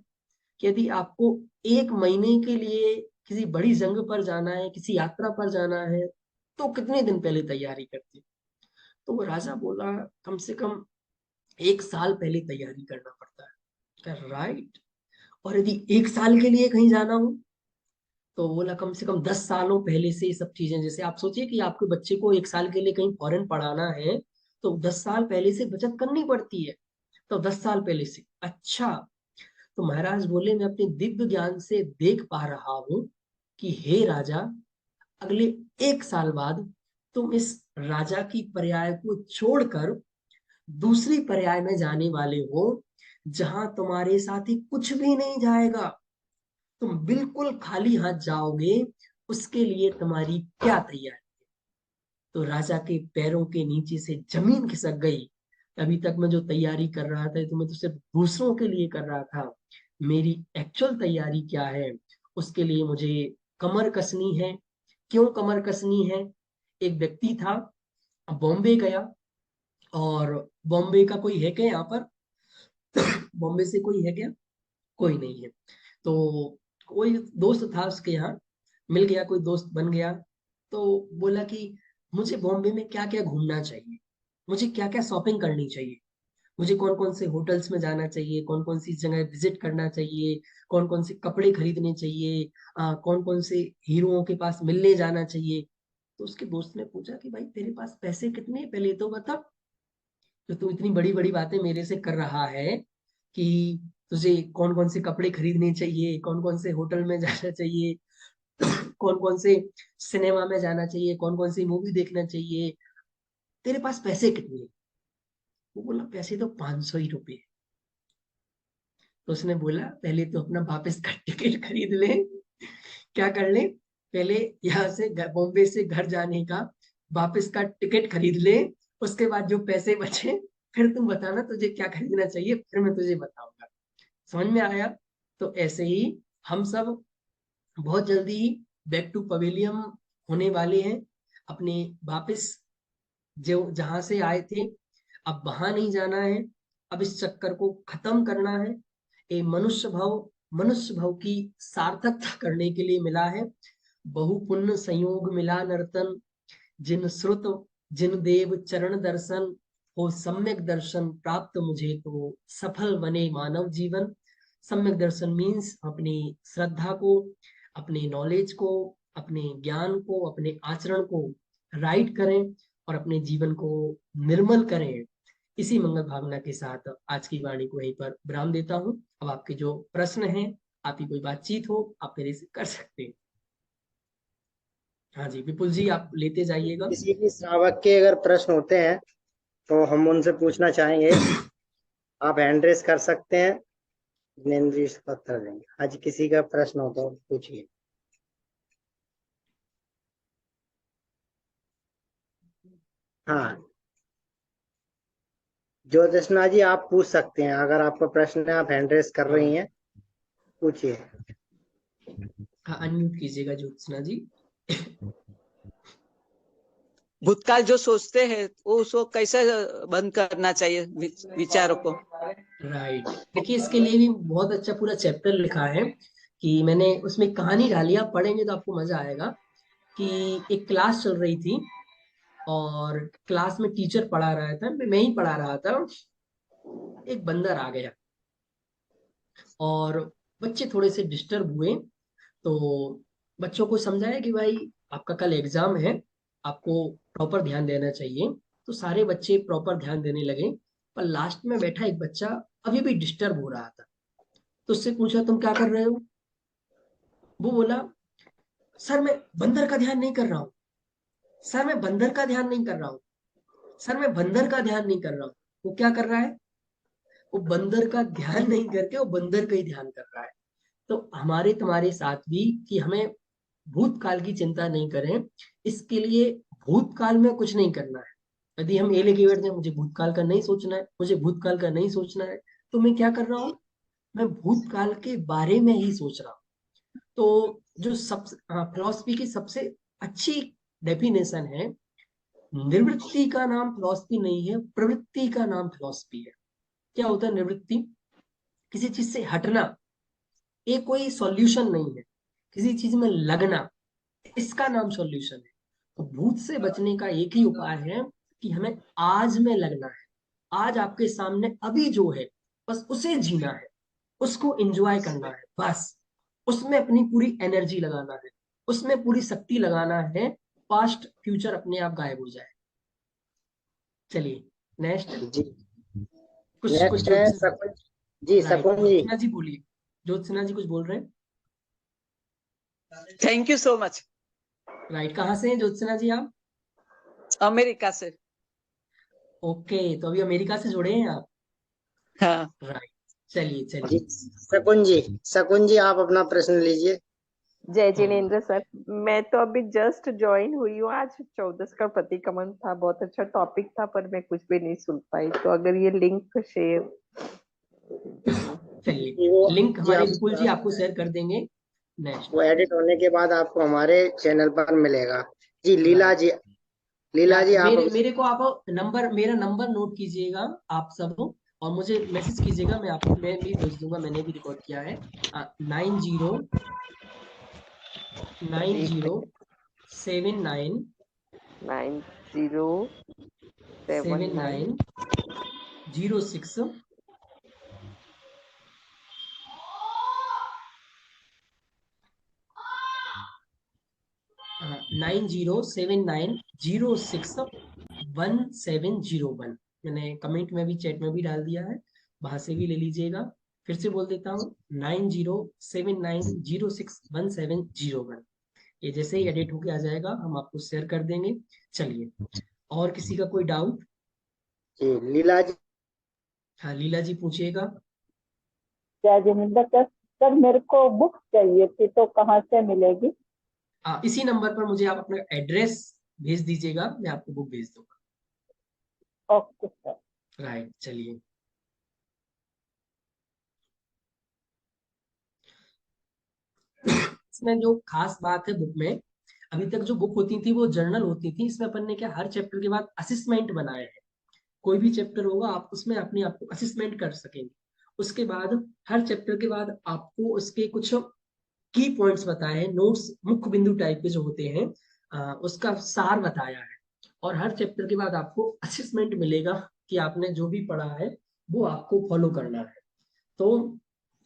कि यदि आपको 1 महीने के लिए किसी बड़ी जंग पर जाना है, किसी यात्रा पर जाना है, तो कितने दिन पहले तैयारी करते हो? तो वो राजा बोला, कम से कम 1 साल पहले तैयारी करना पड़ता है, राइट? और यदि 1 साल के लिए कहीं जाना हो तो बोला, कम से कम 10 सालों पहले से ये सब चीजें, जैसे आप सोचिए कि आपके बच्चे को 1 साल के लिए कहीं फॉरेन पढ़ाना है तो 10 साल पहले से बचत करनी पड़ती है। तो 10 साल पहले से, अच्छा। तो महाराज बोले, मैं अपने दिव्य ज्ञान से देख पा रहा हूं कि हे राजा, अगले 1 साल बाद तुम इस राजा की पर्याय को छोड़कर दूसरी पर्याय में जाने वाले हो, जहां तुम्हारे साथ ही कुछ भी नहीं जाएगा, तुम बिल्कुल खाली हाथ जाओगे। उसके लिए तुम्हारी क्या तैयारी है? तो राजा के पैरों के नीचे से जमीन खिसक गई। अभी तक मैं जो तैयारी कर रहा था तो मैं तो सिर्फ दूसरों के लिए कर रहा था, मेरी एक्चुअल तैयारी क्या है? उसके लिए मुझे कमर कसनी है। क्यों कमर कसनी है? एक व्यक्ति था, बॉम्बे गया, और बॉम्बे का कोई है क्या यहाँ पर? बॉम्बे से कोई है क्या? कोई नहीं है। तो कोई दोस्त था उसके यहाँ, मिल गया, कोई दोस्त बन गया। तो बोला कि मुझे बॉम्बे में क्या क्या घूमना चाहिए, मुझे क्या क्या शॉपिंग करनी चाहिए, मुझे कौन कौन से होटल्स में जाना चाहिए, कौन कौन सी जगह विजिट करना चाहिए, कौन कौन से कपड़े खरीदने चाहिए, कौन कौन से हीरोओं के पास मिलने जाना चाहिए। तो उसके दोस्त ने पूछा कि भाई तेरे पास पैसे कितने हैं, पहले ये तो बता, तो तू इतनी बड़ी बड़ी बातें मेरे से कर रहा है कि तुझे कौन कौन से कपड़े खरीदने चाहिए, कौन कौन से होटल में जाना चाहिए, कौन कौन से सिनेमा में जाना चाहिए, कौन कौन सी मूवी देखना चाहिए, तेरे पास पैसे कितने हैं? वो बोला पैसे तो 500 ही रुपए हैं। तो उसने बोला पहले तो अपना वापस का टिकट खरीद ले, क्या कर ले, पहले यहाँ से बॉम्बे से घर जाने का वापस का टिकट खरीद ले, उसके बाद जो पैसे बचे फिर तुम बताना तुझे क्या खरीदना चाहिए, फिर मैं तुझे बताऊंगा। समझ में आया? तो ऐसे ही हम सब बहुत जल्दी ही बैक टू पवेलियन होने वाले हैं, अपने वापस जो जहां से आए थे, अब वहां नहीं जाना है, अब इस चक्कर को खत्म करना है। ये मनुष्य भाव की सार्थकता करने के लिए मिला है। बहुपुण्य संयोग मिला नर्तन, जिन श्रुत जिन देव चरण दर्शन, हो सम्यक दर्शन प्राप्त मुझे तो सफल बने मानव जीवन। सम्यक दर्शन मीन्स अपनी श्रद्धा को, अपने नॉलेज को, अपने ज्ञान को, अपने आचरण को राइट करें और अपने जीवन को निर्मल करें। इसी मंगल भावना के साथ आज की वाणी को यहीं पर विराम देता हूं। अब आपके जो प्रश्न हैं, आपकी कोई बातचीत हो, आप मेरे से कर सकते हैं। हाँ जी विपुल जी, आप लेते जाइएगा। किसी भी श्रावक के अगर प्रश्न होते हैं तो हम उनसे पूछना चाहेंगे, आप हैंड रेस कर सकते हैं, जिनेंद्र जी इसका उत्तर देंगे। आज किसी का प्रश्न हो तो पूछिए। हाँ ज्योतिषना जी आप पूछ सकते हैं, अगर आपका प्रश्न है, आप हैंड रेस कर रही हैं, पूछिए। हाँ अनम्यूट कीजिएगा ज्योत्सना जी। भूतकाल जो सोचते हैं वो उसको कैसे बंद करना चाहिए, विचारों को। राइट, देखिए इसके लिए भी बहुत अच्छा पूरा चैप्टर लिखा है कि मैंने उसमें कहानी डाली, आप पढ़ेंगे तो आपको मजा आएगा। कि एक क्लास चल रही थी और क्लास में टीचर पढ़ा रहा था, मैं ही पढ़ा रहा था। एक बंदर आ गया और बच्चे थोड़े से डिस्टर्ब हुए, तो बच्चों को समझाया कि भाई आपका कल एग्जाम है, आपको प्रॉपर ध्यान देना चाहिए। तो सारे बच्चे प्रॉपर ध्यान देने लगे, पर लास्ट में बैठा एक बच्चा अभी भी डिस्टर्ब हो रहा था। तो उससे पूछा तुम क्या कर रहे हो? वो बोला सर मैं बंदर का ध्यान नहीं कर रहा हूँ, सर मैं बंदर का ध्यान नहीं कर रहा हूँ, सर मैं बंदर का ध्यान नहीं कर रहा हूँ। वो क्या कर रहा है? वो बंदर का ध्यान नहीं करके वो बंदर का ही ध्यान कर रहा है। तो हमारे तुम्हारे साथ भी कि हमें भूतकाल की चिंता नहीं करें, इसके लिए भूतकाल में कुछ नहीं करना है। यदि हम ये लेके बैठते हैं मुझे भूतकाल का नहीं सोचना है, मुझे भूतकाल का नहीं सोचना है, तो मैं क्या कर रहा हूँ? मैं भूतकाल के बारे में ही सोच रहा हूँ। तो जो फिलॉसफी की सबसे अच्छी डेफिनेशन है, निवृत्ति का नाम फिलॉसफी नहीं है, प्रवृत्ति का नाम फिलॉसफी है। क्या होता है निवृत्ति? किसी चीज से हटना, ये कोई सॉल्यूशन नहीं है। किसी चीज में लगना, इसका नाम सॉल्यूशन है। तो भूत से बचने का एक ही उपाय है कि हमें आज में लगना है। आज आपके सामने अभी जो है बस उसे जीना है, उसको एंजॉय करना है, बस उसमें अपनी पूरी एनर्जी लगाना है, उसमें पूरी शक्ति लगाना है। पास्ट फ्यूचर अपने आप गायब हो जाए। चलिए नेक्स्ट जी कुछ नेक्स्ट है शकुन जी। शकुन जी ज्योत्सना जी बोलिए। ज्योत्सना जी कुछ बोल रहे हैं? Thank you so much. Right, कहाँ से हैं ज्योत्सना जी आप? अमेरिका से। ओके, तो अभी अमेरिका से जुड़े हैं आप? हाँ राइट, चलिए जी चलिए। शकुन जी आप अपना प्रश्न लीजिए। जय जिनेंद्र सर, मैं तो अभी जस्ट ज्वाइन हुई हूँ। आज 14 का प्रतिक्रमण था, बहुत अच्छा टॉपिक था, पर मैं कुछ भी नहीं सुन पाई। तो अगर ये लिंक शेयर, चलिए लिंक हमारे विपुल जी आपको शेयर कर देंगे। नेक्स्ट वो एडिट होने के बाद आपको हमारे चैनल पर मिलेगा। जी लीला जी आप मेरे को आप मेरा नंबर नोट कीजिएगा आप सब, और मुझे मैसेज कीजिएगा, मैं भी भेज दूंगा, मैंने भी रिकॉर्ड किया है। 9090 79 9079 06 9079061701। मैंने कमेंट में भी, चैट में भी डाल दिया है, वहां से भी ले लीजिएगा। फिर से बोल देता हूँ, 9079061701। ये जैसे ही एडिट होके आ जाएगा हम आपको शेयर कर देंगे। चलिए, और किसी का कोई डाउट? जी लीला जी। हाँ, लीला जी पूछिएगा। जय जिनेंद्र सर। सर मेरे को बुक चाहिए थी, तो कहाँ से मिलेगी? इसी नंबर पर मुझे आप अपना एड्रेस भेज दीजिएगा, मैं आपको बुक भेज दूंगा। Okay sir. राइट, चलिए। इसमें जो खास बात है बुक में, अभी तक जो बुक होती थी वो जर्नल होती थी। इसमें अपन ने क्या, हर चैप्टर के बाद असिस्मेंट बनाए हैं। कोई भी चैप्टर होगा आप उसमें अपने आप को असिस्मेंट कर सकेंगे। उसके बाद हर चैप्टर के बाद आपको उसके कुछ की पॉइंट्स बताए हैं, नोट्स मुख्य बिंदु टाइप के जो होते हैं, उसका सार बताया है। और हर चैप्टर के बाद आपको असिस्मेंट मिलेगा कि आपने जो भी पढ़ा है वो आपको फॉलो करना है। तो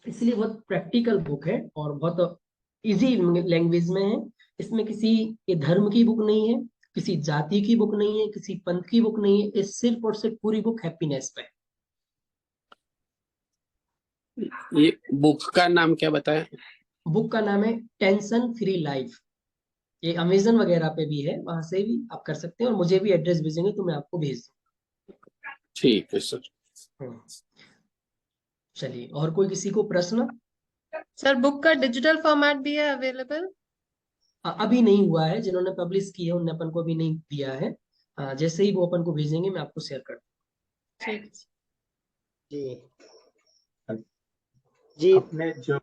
इसलिए बहुत प्रैक्टिकल बुक है और बहुत इजी लैंग्वेज में है। इसमें किसी के धर्म की बुक नहीं है, किसी जाति की बुक नहीं है, किसी पंथ की बुक नहीं है। ये सिर्फ और सिर्फ पूरी बुक हैप्पीनेस पे है। ये बुक का नाम क्या बताया? बुक का नाम है टेंशन फ्री लाइफ। ये अमेजन वगैरह पे भी है, वहां से भी आप कर सकते हैं। और मुझे भी एड्रेस भेजेंगे तो मैं आपको भेज दूंगा। ठीक है सर। चलिए, और कोई किसी को प्रश्न? सर बुक का डिजिटल फॉर्मेट भी है अवेलेबल? अभी नहीं हुआ है, जिन्होंने पब्लिश की है उन्होंने अपन को अभी नहीं दिया है। जैसे ही वो अपन को भेजेंगे मैं आपको शेयर कर दूंगा। ठीक जी जी। आपने जो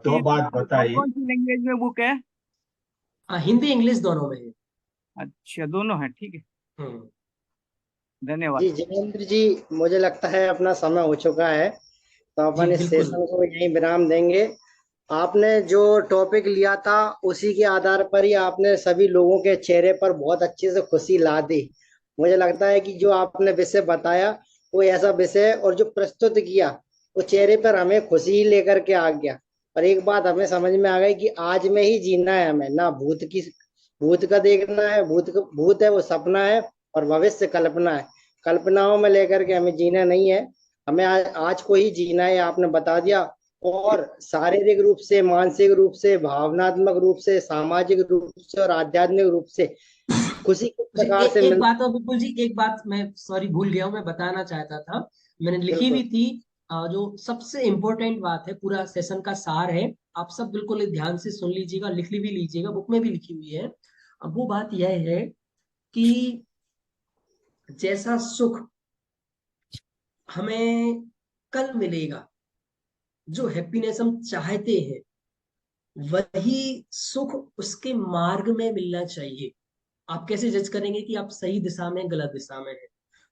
दो बात बताई, कौन सी लैंग्वेज में बुक है? हिंदी इंग्लिश दोनों में है। अच्छा, दोनों है, ठीक है। धन्यवाद। जी जिनेंद्र जी, मुझे लगता है अपना समय हो चुका है, तो अपन इस सेशन को यहीं विराम देंगे। आपने जो टॉपिक लिया था उसी के आधार पर ही आपने सभी लोगों के चेहरे पर बहुत अच्छे से खुशी ला दी। मुझे लगता है कि जो आपने विषय बताया वो ऐसा विषय और जो प्रस्तुत किया वो चेहरे पर हमें खुशी ही लेकर के आ गया। और एक बात हमें समझ में आ गई कि आज में ही जीना है हमें, ना भूत का देखना है। भूत है वो सपना है और भविष्य कल्पना है। कल्पनाओं में लेकर के हमें जीना नहीं है, हमें आज को ही जीना है, आपने बता दिया। और शारीरिक रूप से, मानसिक रूप से, भावनात्मक रूप से, सामाजिक रूप से और आध्यात्मिक रूप से खुशी किस प्रकार से एक बात और बिल्कुल जी, एक बात मैं सॉरी भूल गया हूँ, मैं बताना चाहता था, मैंने लिखी हुई थी। जो सबसे इम्पोर्टेंट बात है, पूरा सेशन का सार है, आप सब बिल्कुल ध्यान से सुन लीजिएगा, लिख भी लीजिएगा, बुक में भी लिखी हुई है। अब वो बात यह है कि जैसा सुख हमें कल मिलेगा, जो हैप्पीनेस हम चाहते हैं, वही सुख उसके मार्ग में मिलना चाहिए। आप कैसे जज करेंगे कि आप सही दिशा में गलत दिशा में हैं?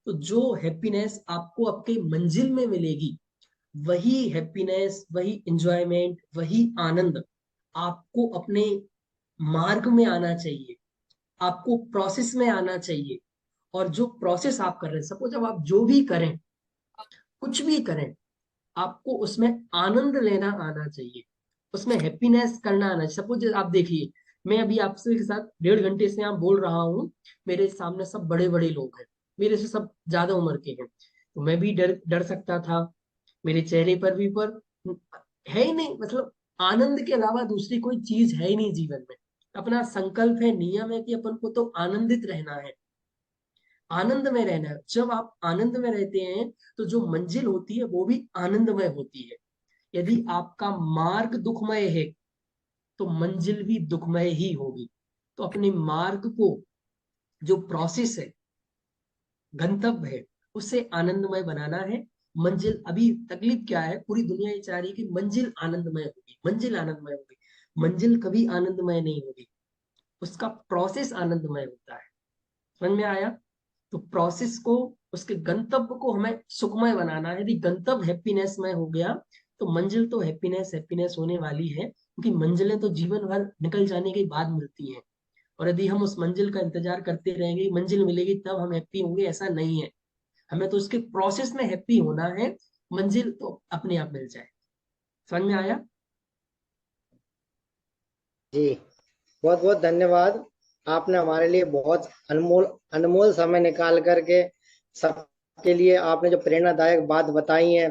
तो जो हैप्पीनेस आपको आपके मंजिल में मिलेगी, वही हैप्पीनेस, वही एंजॉयमेंट, वही आनंद आपको अपने मार्ग में आना चाहिए, आपको प्रोसेस में आना चाहिए। और जो प्रोसेस आप कर रहे हैं, सपोज जब आप जो भी करें, कुछ भी करें, आपको उसमें आनंद लेना आना चाहिए, उसमें हैप्पीनेस करना आना चाहिए। सपोज आप देखिए, मैं अभी आपसे के साथ 1.5 घंटे से यहाँ बोल रहा हूँ, मेरे सामने सब बड़े बड़े लोग हैं, मेरे से सब ज्यादा उम्र के हैं, तो मैं भी डर सकता था, मेरे चेहरे पर भी, पर है ही नहीं, मतलब आनंद के अलावा दूसरी कोई चीज है ही नहीं जीवन में। अपना संकल्प है, नियम है कि अपन को तो आनंदित रहना है, आनंद में रहना है। जब आप आनंद में रहते हैं तो जो मंजिल होती है वो भी आनंदमय होती है। यदि आपका मार्ग दुखमय है तो मंजिल भी दुखमय ही होगी। तो अपने मार्ग को, जो प्रोसेस है, गंतव्य है, उसे आनंदमय बनाना है। मंजिल, अभी तकलीफ क्या है, पूरी दुनिया ये चाह रही है कि मंजिल आनंदमय होगी, मंजिल आनंदमय होगी। मंजिल कभी आनंदमय नहीं होगी, उसका प्रोसेस आनंदमय होता है। समझ में आया? तो प्रोसेस को, उसके गंतव्य को हमें सुखमय बनाना है। यदि गंतव्य हैप्पीनेस में हो गया तो मंजिल तो हैप्पीनेस हैप्पीनेस होने वाली है, क्योंकि मंजिलें तो जीवन भर निकल जाने के बाद मिलती हैं। और यदि हम उस मंजिल का इंतजार करते रहेंगे, मंजिल मिलेगी तब हम हैप्पी होंगे, ऐसा नहीं है। हमें तो उसके प्रोसेस में हैप्पी होना है, मंजिल तो अपने आप मिल जाए। समझ में आया? जी, बहुत बहुत धन्यवाद। आपने हमारे लिए बहुत अनमोल अनमोल समय निकाल करके सबके लिए आपने जो प्रेरणादायक बात बताई है,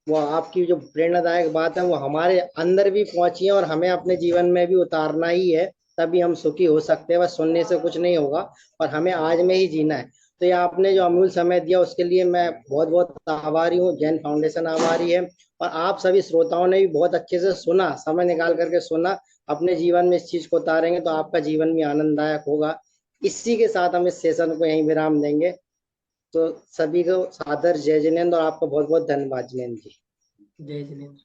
वो आपकी जो प्रेरणादायक बात है वो हमारे अंदर भी पहुंची है और हमें अपने जीवन में भी उतारना ही है, तभी हम सुखी हो सकते हैं। बस सुनने से कुछ नहीं होगा और हमें आज में ही जीना है। तो ये आपने जो अमूल्य समय दिया उसके लिए मैं बहुत बहुत आभारी हूँ। जैन फाउंडेशन आभारी है और आप सभी श्रोताओं ने भी बहुत अच्छे से सुना, समय निकाल करके सुना। अपने जीवन में इस चीज को उतारेंगे तो आपका जीवन भी आनंददायक होगा। इसी के साथ हम इस सेशन को यहीं विराम देंगे। तो सभी को सादर जय जिनेंद्र और आपका बहुत बहुत धन्यवाद जिनेंद्र जी। जय जिनेंद्र।